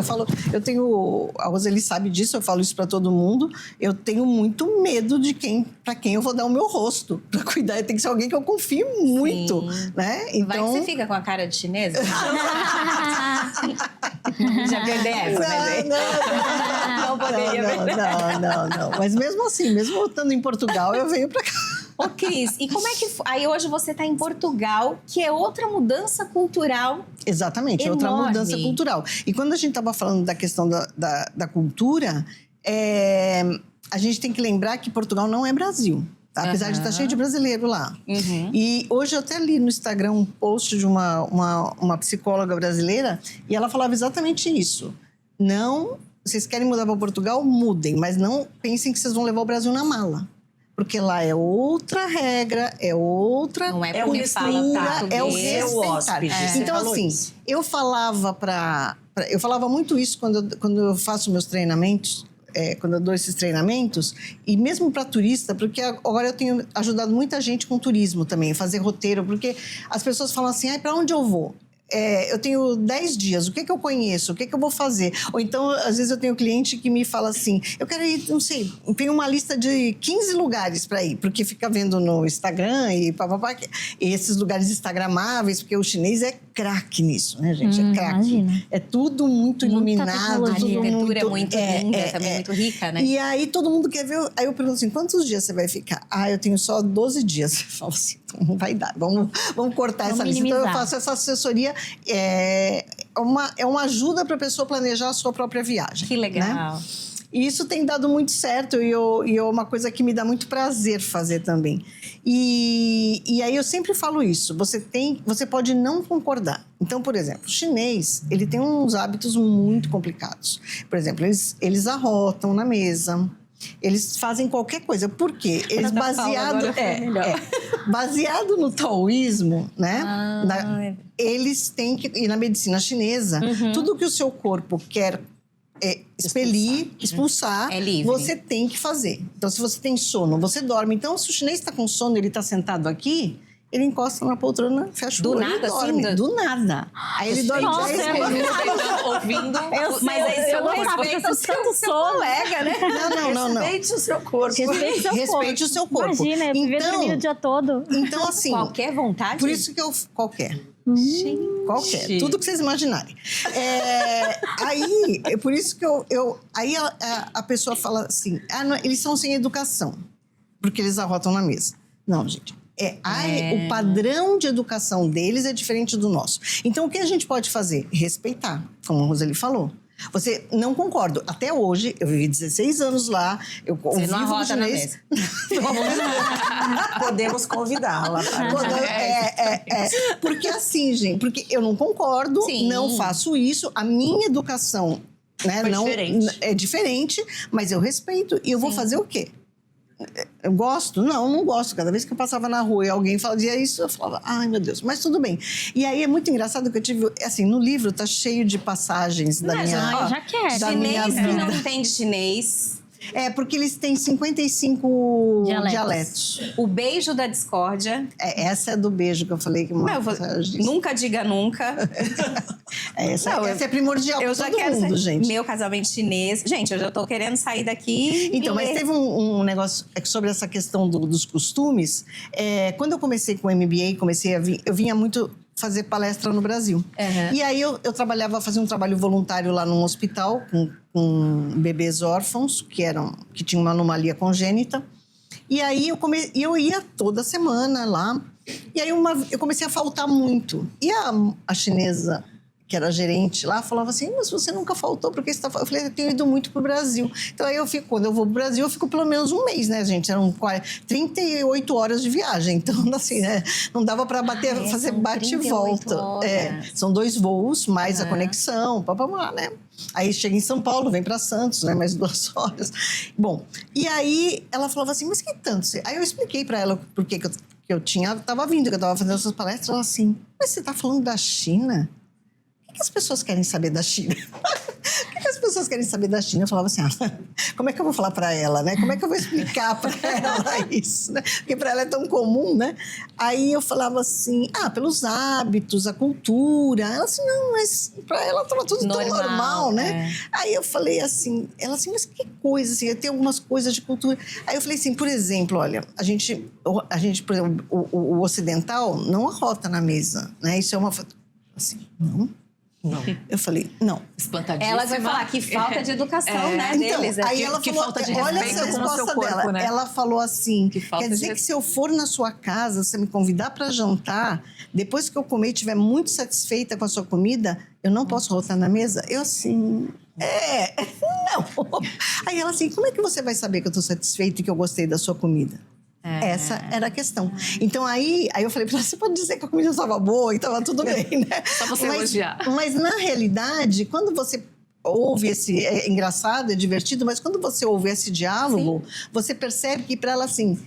E: eu tenho, a Roseli sabe disso, eu falo isso para todo mundo, eu tenho muito medo de para quem eu vou dar o meu rosto para cuidar. Tem que ser alguém que eu confie muito, né? Então,
A: vai que você fica com a cara de chinesa? Já perdeu essa,
E: não poderia não. Mas mesmo assim, mesmo estando em Portugal, eu venho para cá.
A: Ô, Cris, e como é que... Aí hoje você está em Portugal, que é outra mudança cultural.
E: Exatamente,
A: enorme.
E: Outra mudança cultural. E quando a gente estava falando da questão da cultura, a gente tem que lembrar que Portugal não é Brasil. Tá? Apesar de estar cheio de brasileiro lá. E hoje eu até li no Instagram um post de uma psicóloga brasileira e ela falava exatamente isso. Não, vocês querem mudar para Portugal? Mudem, mas não pensem que vocês vão levar o Brasil na mala. Porque lá é outra regra, é outra
A: não é
B: porque fala
E: cultura, é o respeitar. Então, assim, eu falava muito isso quando eu faço meus treinamentos, quando eu dou esses treinamentos, e mesmo para turista, porque agora eu tenho ajudado muita gente com turismo também, fazer roteiro, porque as pessoas falam assim, para onde eu vou? eu tenho 10 dias, o que eu conheço, o que eu vou fazer? Ou então, às vezes eu tenho cliente que me fala assim, eu quero ir, não sei, tenho uma lista de 15 lugares para ir, porque fica vendo no Instagram e papapá, e esses lugares instagramáveis, porque o chinês é craque nisso, né, gente? É craque.
C: Imagina.
E: É tudo muito iluminado.
A: A
E: Tudo
A: arquitetura é muito linda, também muito rica, né?
E: E aí todo mundo quer ver. Aí eu pergunto assim: quantos dias você vai ficar? Ah, eu tenho só 12 dias. Eu falo assim: não vai dar, vamos cortar essa lista. Então eu faço essa assessoria. É uma ajuda para a pessoa planejar a sua própria viagem.
A: Que legal.
E: Né? E isso tem dado muito certo e é uma coisa que me dá muito prazer fazer também. E aí eu sempre falo isso, você pode não concordar. Então, por exemplo, o chinês, ele tem uns hábitos muito complicados. Por exemplo, eles arrotam na mesa, eles fazem qualquer coisa. Por quê? Eles baseado no taoísmo, né? Eles têm que... E na medicina chinesa, tudo que o seu corpo quer expelir, expulsar,
A: é livre.
E: Você tem que fazer. Então, se você tem sono, você dorme. Então, se o chinês está com sono, ele está sentado aqui, ele encosta na poltrona, fecha o olho e dorme.
A: Assim,
E: do nada. Aí ele dorme 10 minutos.
G: Ouvindo.
A: Mas aí
C: eu
A: respeita o seu colega, né?
E: Não.
B: Respeite o seu corpo.
E: Respeite o seu corpo.
C: Imagina, eu viver dormindo o dia todo.
E: Então, assim...
A: Qualquer vontade?
E: Por isso que qualquer. Qualquer. Tudo que vocês imaginarem. Aí, é por isso que aí a pessoa fala assim, eles são sem educação, porque eles arrotam na mesa. Não, gente. O padrão de educação deles é diferente do nosso. Então, o que a gente pode fazer? Respeitar, como a Roseli falou. Você não concordo. Até hoje, eu vivi 16 anos lá.
A: Você não arrota na mesa.
B: Podemos convidá-la.
E: Porque assim, gente, porque eu não concordo, não faço isso. A minha educação, né, é diferente, mas eu respeito. E eu vou fazer o quê? Eu gosto? Não gosto. Cada vez que eu passava na rua e alguém fazia isso, eu falava, ai meu Deus, mas tudo bem. E aí é muito engraçado que eu tive, assim, no livro tá cheio de passagens da minha
A: Chinês que não entende chinês.
E: Porque eles têm 55 dialetos.
A: O beijo da discórdia.
E: Essa é do beijo que eu falei. Que
A: nunca diga nunca.
E: Essa é primordial para todo mundo, gente.
A: Meu casamento chinês. Gente, eu já tô querendo sair daqui.
E: Então, mas teve um negócio sobre essa questão dos costumes. Quando eu comecei com o MBA, eu vinha muito fazer palestra no Brasil. E aí eu fazia um trabalho voluntário lá num hospital com bebês órfãos que tinham uma anomalia congênita. E aí eu ia toda semana lá. E aí eu comecei a faltar muito. E a chinesa, que era gerente lá, falava assim, mas você nunca faltou, porque você tá... Eu falei, eu tenho ido muito pro Brasil. Então aí quando eu vou pro Brasil, eu fico pelo menos um mês, né, gente? Eram 38 horas de viagem. Então, assim, né, não dava para fazer bate e volta. São 2 voos, mais a conexão, né? Aí chega em São Paulo, vem para Santos, né? Mais 2 horas. Bom, e aí ela falava assim, mas que tanto? Aí eu expliquei para ela por que eu tava vindo, que eu tava fazendo essas palestras. Ela assim, mas você tá falando da China? O que as pessoas querem saber da China? O que as pessoas querem saber da China? Eu falava assim, como é que eu vou falar para ela, né? Como é que eu vou explicar para ela isso, né? Porque para ela é tão comum, né? Aí eu falava assim, pelos hábitos, a cultura. Ela assim, não, mas para ela estava tudo tão normal, né? Aí eu falei assim, ela assim, mas que coisa, assim, tem algumas coisas de cultura. Aí eu falei assim, por exemplo, olha, a gente por exemplo, o ocidental não arrota na mesa, né? Isso é uma... Assim, não. Eu falei, não.
G: Espantadíssima.
A: Ela vai falar que falta de educação, né,
E: então,
A: deles.
E: Aí ela falou,
G: falta de
E: olha
G: respeito
E: essa
G: com o
E: resposta
G: seu corpo,
E: dela.
G: né?
E: Ela falou assim, quer dizer
G: de
E: que se eu for na sua casa, você me convidar para jantar, depois que eu comer e estiver muito satisfeita com a sua comida, eu não posso voltar na mesa? Eu assim... não. Aí ela assim, como é que você vai saber que eu estou satisfeita e que eu gostei da sua comida? Essa era a questão. Então, aí eu falei pra ela, você pode dizer que a comida estava boa e estava tudo bem, né?
G: Só você elogiar.
E: Mas, na realidade, quando você ouve esse... É engraçado, é divertido, mas quando você ouve esse diálogo, você percebe que para ela, assim...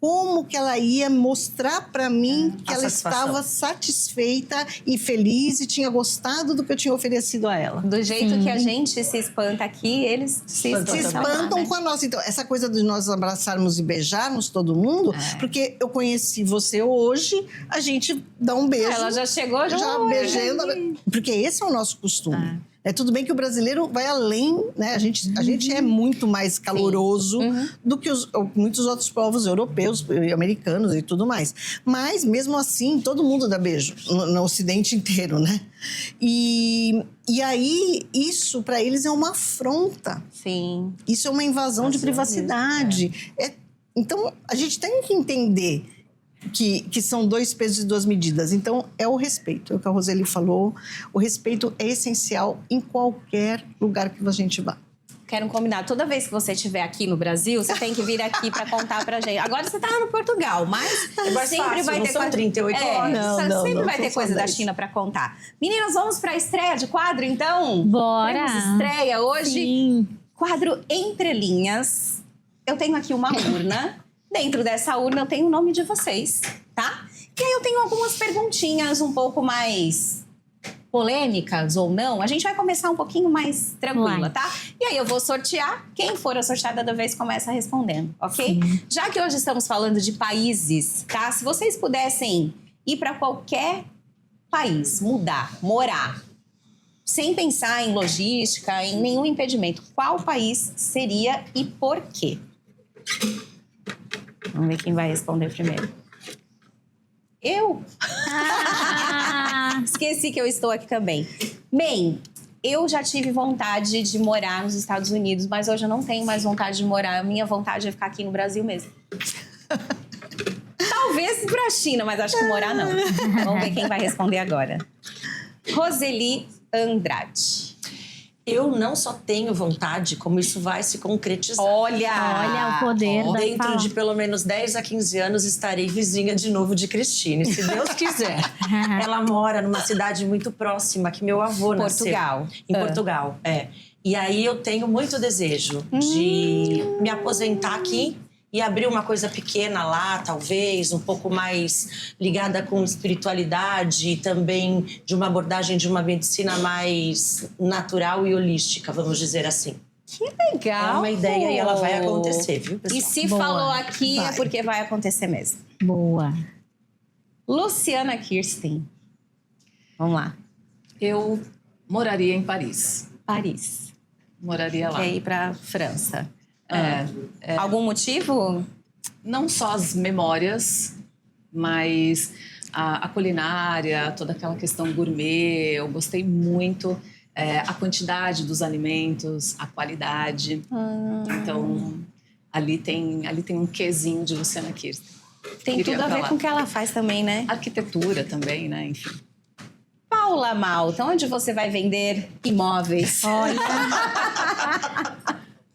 E: como que ela ia mostrar para mim que ela estava satisfeita e feliz e tinha gostado do que eu tinha oferecido a ela.
A: Do jeito que a gente se espanta aqui, eles se espantam
E: com a nossa. Então, essa coisa de nós abraçarmos e beijarmos todo mundo, porque eu conheci você hoje, a gente dá um beijo.
A: Ela já chegou,
E: já beijando. Porque esse é o nosso costume. É tudo bem que o brasileiro vai além, né? A gente é muito mais caloroso do que muitos outros povos europeus e americanos e tudo mais. Mas, mesmo assim, todo mundo dá beijo no Ocidente inteiro, né? E aí, isso para eles é uma afronta.
A: Sim.
E: Isso é uma invasão de privacidade. Então, a gente tem que entender que são 2 pesos e 2 medidas. Então, é o respeito. É o que a Roseli falou. O respeito é essencial em qualquer lugar que a gente vá.
A: Quero combinar. Toda vez que você estiver aqui no Brasil, você tem que vir aqui para contar pra gente. Agora você tá no Portugal, mas sempre vai ter coisa...
B: 38 horas.
A: Sempre vai ter coisa da China para contar. Meninas, vamos para a estreia de quadro, então?
C: Bora!
A: Temos estreia hoje.
C: Sim.
A: Quadro Entre Linhas. Eu tenho aqui uma urna. Dentro dessa urna eu tenho o nome de vocês, tá? E aí eu tenho algumas perguntinhas um pouco mais polêmicas ou não. A gente vai começar um pouquinho mais tranquila, tá? E aí eu vou sortear. Quem for a sorteada da vez começa respondendo, ok? Sim. Já que hoje estamos falando de países, tá? Se vocês pudessem ir para qualquer país, mudar, morar, sem pensar em logística, em nenhum impedimento, qual país seria e por quê? Vamos ver quem vai responder primeiro. Eu? Esqueci que eu estou aqui também. Bem, eu já tive vontade de morar nos Estados Unidos, mas hoje eu não tenho mais vontade de morar. A minha vontade é ficar aqui no Brasil mesmo. Talvez para a China, mas acho que morar não. Vamos ver quem vai responder agora. Roseli Andrade.
B: Eu não só tenho vontade, como isso vai se concretizar.
A: Olha
C: o poder da
B: Dentro
C: fala.
B: de pelo menos 10 a 15 anos estarei vizinha de novo de Cristine, se Deus quiser. Ela mora numa cidade muito próxima que meu avô
A: Portugal.
B: nasceu. Em Portugal, E aí eu tenho muito desejo de me aposentar aqui e abrir uma coisa pequena lá, talvez, um pouco mais ligada com espiritualidade e também de uma abordagem de uma medicina mais natural e holística, vamos dizer assim.
A: Que legal!
B: É uma ideia e ela vai acontecer, viu, pessoal?
A: E se
C: Boa.
A: falou aqui é porque vai acontecer mesmo.
C: Boa.
A: Luciana Kirsten. Vamos lá.
G: Eu moraria em Paris.
A: Paris.
G: Moraria lá.
A: Quer ir pra França.
G: É.
A: Algum motivo?
G: Não só as memórias, mas a culinária, toda aquela questão gourmet. Eu gostei muito. A quantidade dos alimentos, a qualidade. Então, ali tem um quezinho de Luciana Kirsten.
A: Tem
G: Queria
A: tudo a
G: pra
A: ver
G: lá.
A: com o que ela faz também, né?
G: Arquitetura também, né? Enfim.
A: Paula Malta, onde você vai vender imóveis?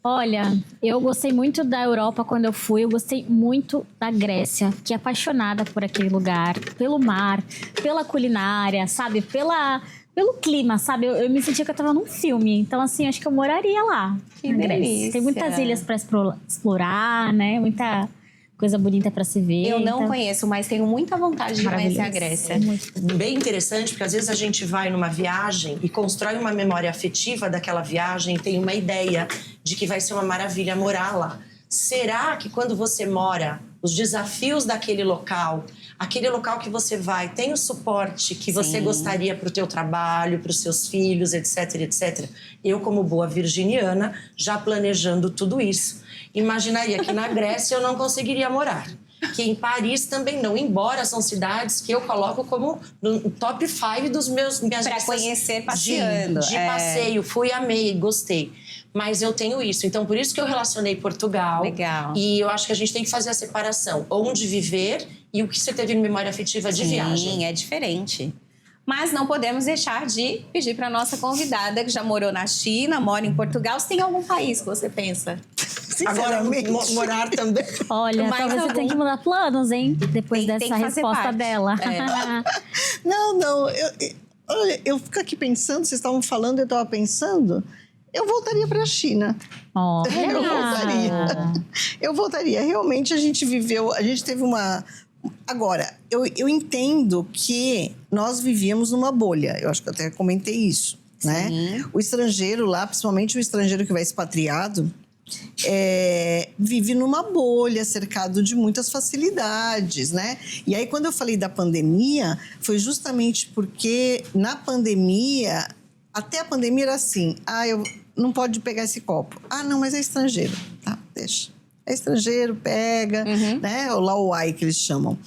C: Olha, eu gostei muito da Europa quando eu fui. Eu gostei muito da Grécia. Fiquei apaixonada por aquele lugar. Pelo mar, pela culinária, sabe? Pelo clima, sabe? Eu me sentia que eu tava num filme. Então, assim, acho que eu moraria lá.
A: Que
C: na Grécia.
A: delícia.
C: Tem muitas ilhas pra explorar, né? Muita coisa bonita pra se ver.
A: Eu não
C: então...
A: conheço, mas tenho muita vontade de conhecer a Grécia.
C: É muito
B: Bem interessante, porque às vezes a gente vai numa viagem e constrói uma memória afetiva daquela viagem, tem uma ideia de que vai ser uma maravilha morar lá. Será que quando você mora, os desafios daquele local, aquele local que você vai, tem o suporte que você gostaria para o teu trabalho, para os seus filhos, etc, etc? Eu, como boa virginiana, já planejando tudo isso, imaginaria que na Grécia eu não conseguiria morar. Que em Paris também não, embora são cidades que eu coloco como no top 5 dos minhas
A: Para conhecer passeando.
B: De passeio, fui, amei, gostei. Mas eu tenho isso. Então, por isso que eu relacionei Portugal.
A: Legal.
B: E eu acho que a gente tem que fazer a separação. Onde viver e o que você teve em memória afetiva de viagem.
A: Sim, é diferente. Mas não podemos deixar de pedir para nossa convidada, que já morou na China, mora em Portugal. Se tem algum país que você pensa?
B: Agora, morar também.
C: Olha,
A: Mais
C: talvez você
A: algum?
C: tenha que mudar planos, hein? Depois
A: Tem
C: dessa
A: que fazer
C: resposta
A: parte.
C: dela.
E: Não. Olha, eu fico aqui pensando, vocês estavam falando, eu estava pensando. Eu voltaria para a China. Eu voltaria. Realmente a gente teve uma... Agora, eu entendo que nós vivíamos numa bolha. Eu acho que eu até comentei isso, né? O estrangeiro lá, principalmente o estrangeiro que vai expatriado, vive numa bolha, cercado de muitas facilidades, né? E aí, quando eu falei da pandemia, foi justamente porque na pandemia, até a pandemia era assim, eu não pode pegar esse copo. Não, mas é estrangeiro. Tá, deixa. É estrangeiro, pega, né? O lauai que eles chamam.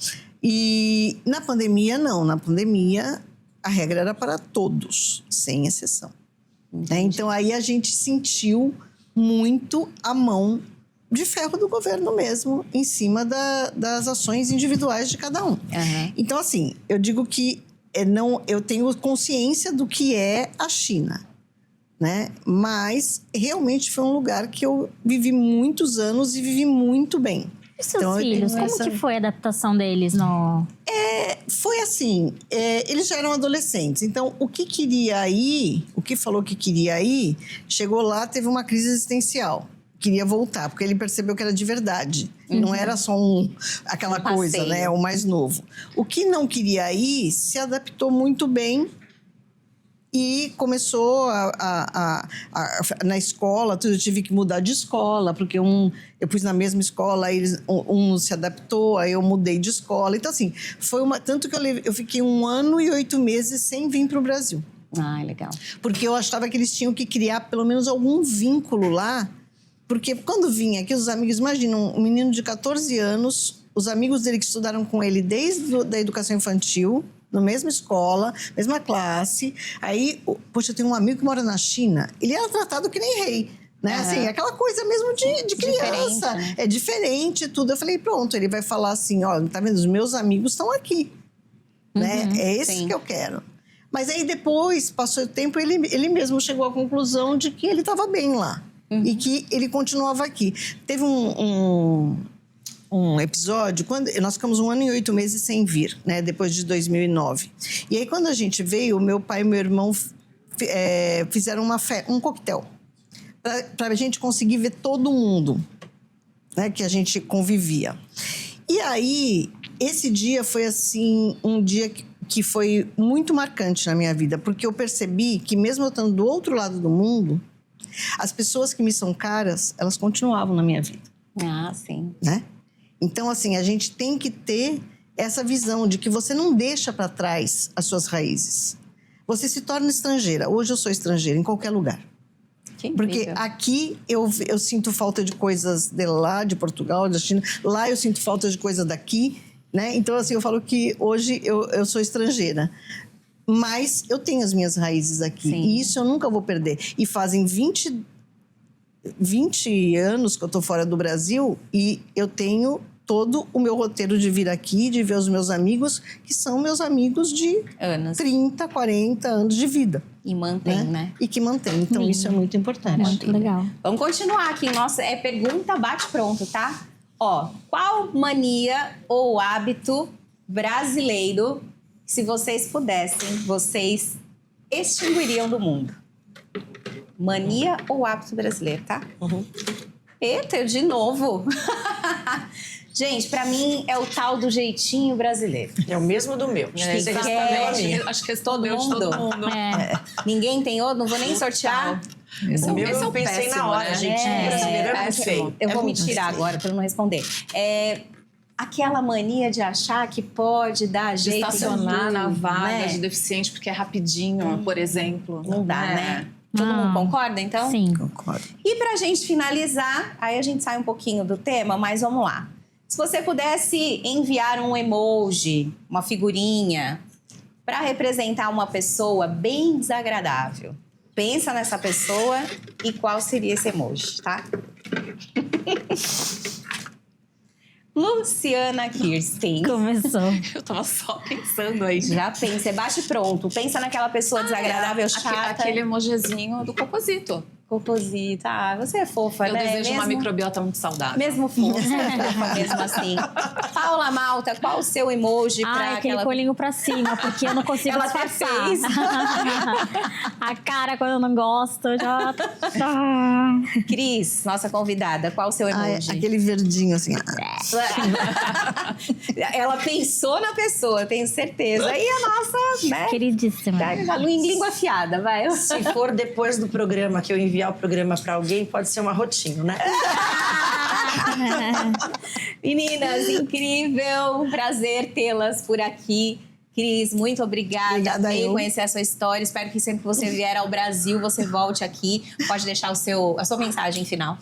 E: E na pandemia, não. Na pandemia, a regra era para todos, sem exceção. Né? Então, aí a gente sentiu muito a mão de ferro do governo mesmo, em cima das ações individuais de cada um. Então, assim, eu digo que eu tenho consciência do que é a China, né? Mas realmente foi um lugar que eu vivi muitos anos e vivi muito bem.
C: E seus filhos, como que foi a adaptação deles no...
E: Foi assim, eles já eram adolescentes, então o que falou que queria ir, chegou lá, teve uma crise existencial. Queria voltar, porque ele percebeu que era de verdade. Não era só aquela coisa, né? O mais novo. O que não queria ir, se adaptou muito bem e começou na escola, eu tive que mudar de escola, porque eu pus na mesma escola, aí um se adaptou, aí eu mudei de escola. Então, assim, tanto que eu fiquei 1 ano e 8 meses sem vir para o Brasil.
A: Legal.
E: Porque eu achava que eles tinham que criar pelo menos algum vínculo lá, porque quando vinha aqui, os amigos, imaginam, um menino de 14 anos, os amigos dele que estudaram com ele desde a educação infantil, na mesma escola, mesma classe. Aí, poxa, eu tenho um amigo que mora na China, ele era tratado que nem rei, né? Assim, aquela coisa mesmo de criança. Né? É diferente tudo. Eu falei, pronto, ele vai falar assim, tá vendo? Os meus amigos estão aqui, né? É esse que eu quero. Mas aí depois, passou o tempo, ele mesmo chegou à conclusão de que ele estava bem lá. E que ele continuava aqui. Teve um episódio, quando nós ficamos 1 ano e 8 meses sem vir, né? Depois de 2009. E aí, quando a gente veio, meu pai e meu irmão fizeram um coquetel. Para a gente conseguir ver todo mundo, né? Que a gente convivia. E aí, esse dia foi, assim, um dia que foi muito marcante na minha vida. Porque eu percebi que, mesmo eu estando do outro lado do mundo, as pessoas que me são caras, elas continuavam na minha vida.
A: Sim.
E: Né? Então, assim, a gente tem que ter essa visão de que você não deixa para trás as suas raízes. Você se torna estrangeira. Hoje eu sou estrangeira em qualquer lugar. Porque aqui eu sinto falta de coisas de lá, de Portugal, da China. Lá eu sinto falta de coisas daqui, né? Então, assim, eu falo que hoje eu sou estrangeira. Mas eu tenho as minhas raízes aqui. E isso eu nunca vou perder. E fazem 20 anos que eu estou fora do Brasil e eu tenho todo o meu roteiro de vir aqui, de ver os meus amigos, que são meus amigos de 30, 40 anos de vida.
A: E mantém, né?
E: E que mantém. Então, isso é muito importante.
C: Muito legal.
A: Vamos continuar aqui. Nossa, pergunta bate-pronto, tá? Qual mania ou hábito brasileiro, se vocês pudessem, vocês extinguiriam do mundo? Mania ou hábito brasileiro, tá? Eita, eu de novo. Gente, pra mim é o tal do jeitinho brasileiro.
B: É o mesmo do meu.
G: Acho que é todo meu de todo mundo.
A: Ninguém tem outro? Não vou nem sortear.
B: O meu eu pensei na hora, jeitinho brasileiro é muito feio.
A: Eu vou me tirar agora pra eu não responder. Aquela mania de achar que pode dar jeito de
G: estacionar na vaga de deficiente porque é rapidinho, por exemplo.
A: Não dá, né? Todo mundo concorda, então?
C: Sim.
E: Concordo.
A: E pra gente finalizar, aí a gente sai um pouquinho do tema, mas vamos lá. Se você pudesse enviar um emoji, uma figurinha, para representar uma pessoa bem desagradável, pensa nessa pessoa e qual seria esse emoji, tá? Luciana Kirsten.
C: Começou.
G: Eu tava só pensando aí.
A: Já pensa, bate pronto. Pensa naquela pessoa desagradável, chata.
G: Aquele emojizinho do cocôzito.
A: Cocosita. Ah, você é fofa,
G: Eu
A: né?
G: desejo uma microbiota muito saudável.
A: Mesmo fofa, mesmo assim. Paula Malta, qual o seu emoji pra
C: aquele
A: aquela...
C: colinho pra cima, porque eu não consigo
A: Ela até
C: disfarçar.
A: fez.
C: A cara, quando eu não gosto, eu já...
A: Cris, nossa convidada, qual o seu emoji?
E: Aquele verdinho assim.
A: Ela pensou na pessoa, tenho certeza. E a nossa, né?
C: Queridíssima.
A: Tá, língua afiada, vai.
B: Se for depois do programa, que eu enviar o programa pra alguém, pode ser uma rotinha, né?
A: Meninas, incrível, um prazer tê-las por aqui. Cris, muito obrigada por conhecer a sua história. Espero que sempre que você vier ao Brasil, você volte aqui. Pode deixar a sua mensagem final.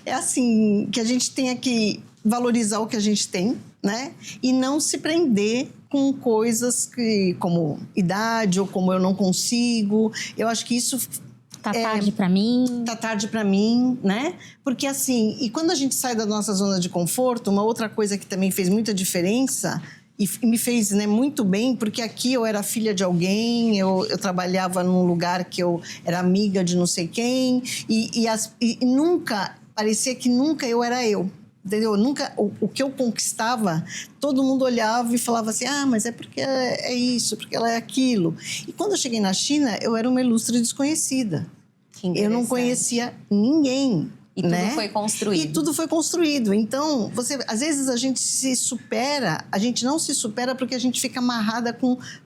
E: É assim, que a gente tenha que valorizar o que a gente tem, né? E não se prender com coisas como idade ou como eu não consigo. Eu acho que isso...
C: Tá tarde pra mim.
E: Tá tarde pra mim, né? Porque assim, e quando a gente sai da nossa zona de conforto, uma outra coisa que também fez muita diferença e me fez, né, muito bem, porque aqui eu era filha de alguém, eu trabalhava num lugar que eu era amiga de não sei quem, e nunca, parecia que nunca eu era eu. Entendeu? Nunca, o que eu conquistava, todo mundo olhava e falava assim, mas é porque é isso, porque ela é aquilo. E quando eu cheguei na China, eu era uma ilustre desconhecida. Eu não conhecia ninguém.
A: E tudo foi construído.
E: E tudo foi construído. Então, às vezes a gente se supera, a gente não se supera porque a gente fica amarrada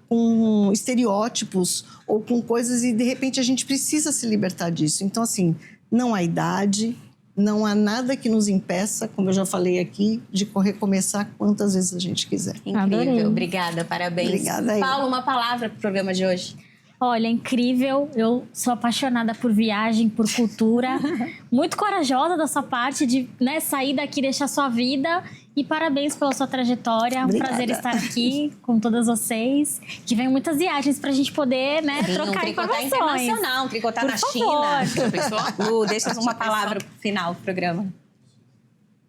E: com estereótipos ou com coisas e de repente a gente precisa se libertar disso. Então, assim, não há idade... Não há nada que nos impeça, como eu já falei aqui, de recomeçar quantas vezes a gente quiser.
A: Incrível.
C: Adorei.
A: Obrigada, parabéns.
E: Obrigada.
A: Paulo, uma palavra pro programa de hoje.
C: Olha, incrível. Eu sou apaixonada por viagem, por cultura. Muito corajosa da sua parte de, né, sair daqui, deixar sua vida. E parabéns pela sua trajetória.
E: Obrigada.
C: Um prazer estar aqui com todas vocês. Que venham muitas viagens pra gente poder, né, trocar informações.
A: Internacional, tricotar
C: por
A: na
C: favor.
A: China.
G: Já pensou?
A: Lu, deixa uma palavra final do programa.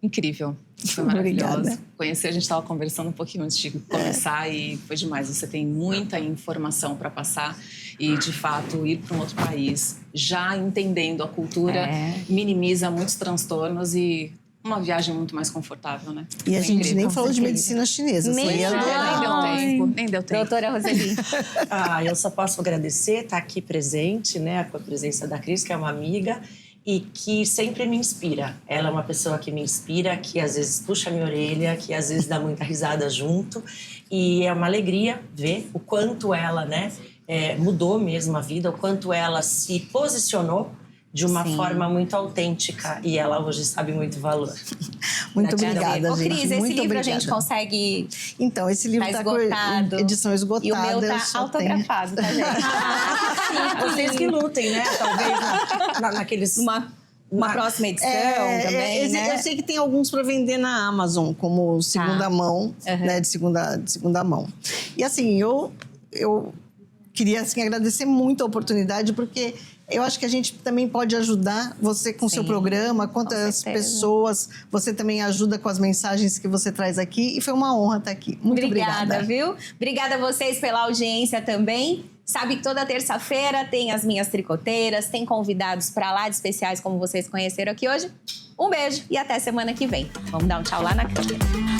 G: Incrível. Foi maravilhoso.
E: Obrigada.
G: Conhecer, a gente estava conversando um pouquinho antes de começar e foi demais. Você tem muita informação para passar e, de fato, ir para um outro país, já entendendo a cultura, minimiza muitos transtornos e uma viagem muito mais confortável, né?
E: E a
G: Foi
E: gente
G: incrível.
E: nem falou de medicina chinesa.
A: Nem
E: Seria
A: falou.
G: Nem deu tempo.
A: Doutora Roseli.
B: Eu só posso agradecer estar aqui presente, né? Com a presença da Cris, que é uma amiga e que sempre me inspira. Ela é uma pessoa que me inspira, que às vezes puxa a minha orelha, que às vezes dá muita risada junto. E é uma alegria ver o quanto ela, né, mudou mesmo a vida, o quanto ela se posicionou de uma forma muito autêntica. E ela hoje sabe muito valor.
E: Muito obrigada,
A: Ô,
E: gente.
A: Cris, esse
E: Muito
A: livro
E: obrigada.
A: a gente consegue...
E: Então, esse livro
A: Tá
E: está com
A: esgotado.
E: edição esgotada.
A: E o meu
E: eu
A: tá
E: só tenho-
A: autografado, tá, gente?
B: Vocês que lutem, né? Talvez naqueles...
A: Uma próxima edição também, né?
E: Eu sei que tem alguns para vender na Amazon, como segunda mão, né? De segunda mão. E assim, eu queria assim, agradecer muito a oportunidade, porque eu acho que a gente também pode ajudar você com o seu programa, quantas pessoas você também ajuda com as mensagens que você traz aqui. E foi uma honra estar aqui. Muito obrigada.
A: Viu? Obrigada a vocês pela audiência também. Sabe que toda terça-feira tem as minhas tricoteiras, tem convidados para lá de especiais como vocês conheceram aqui hoje. Um beijo e até semana que vem. Vamos dar um tchau lá na câmera.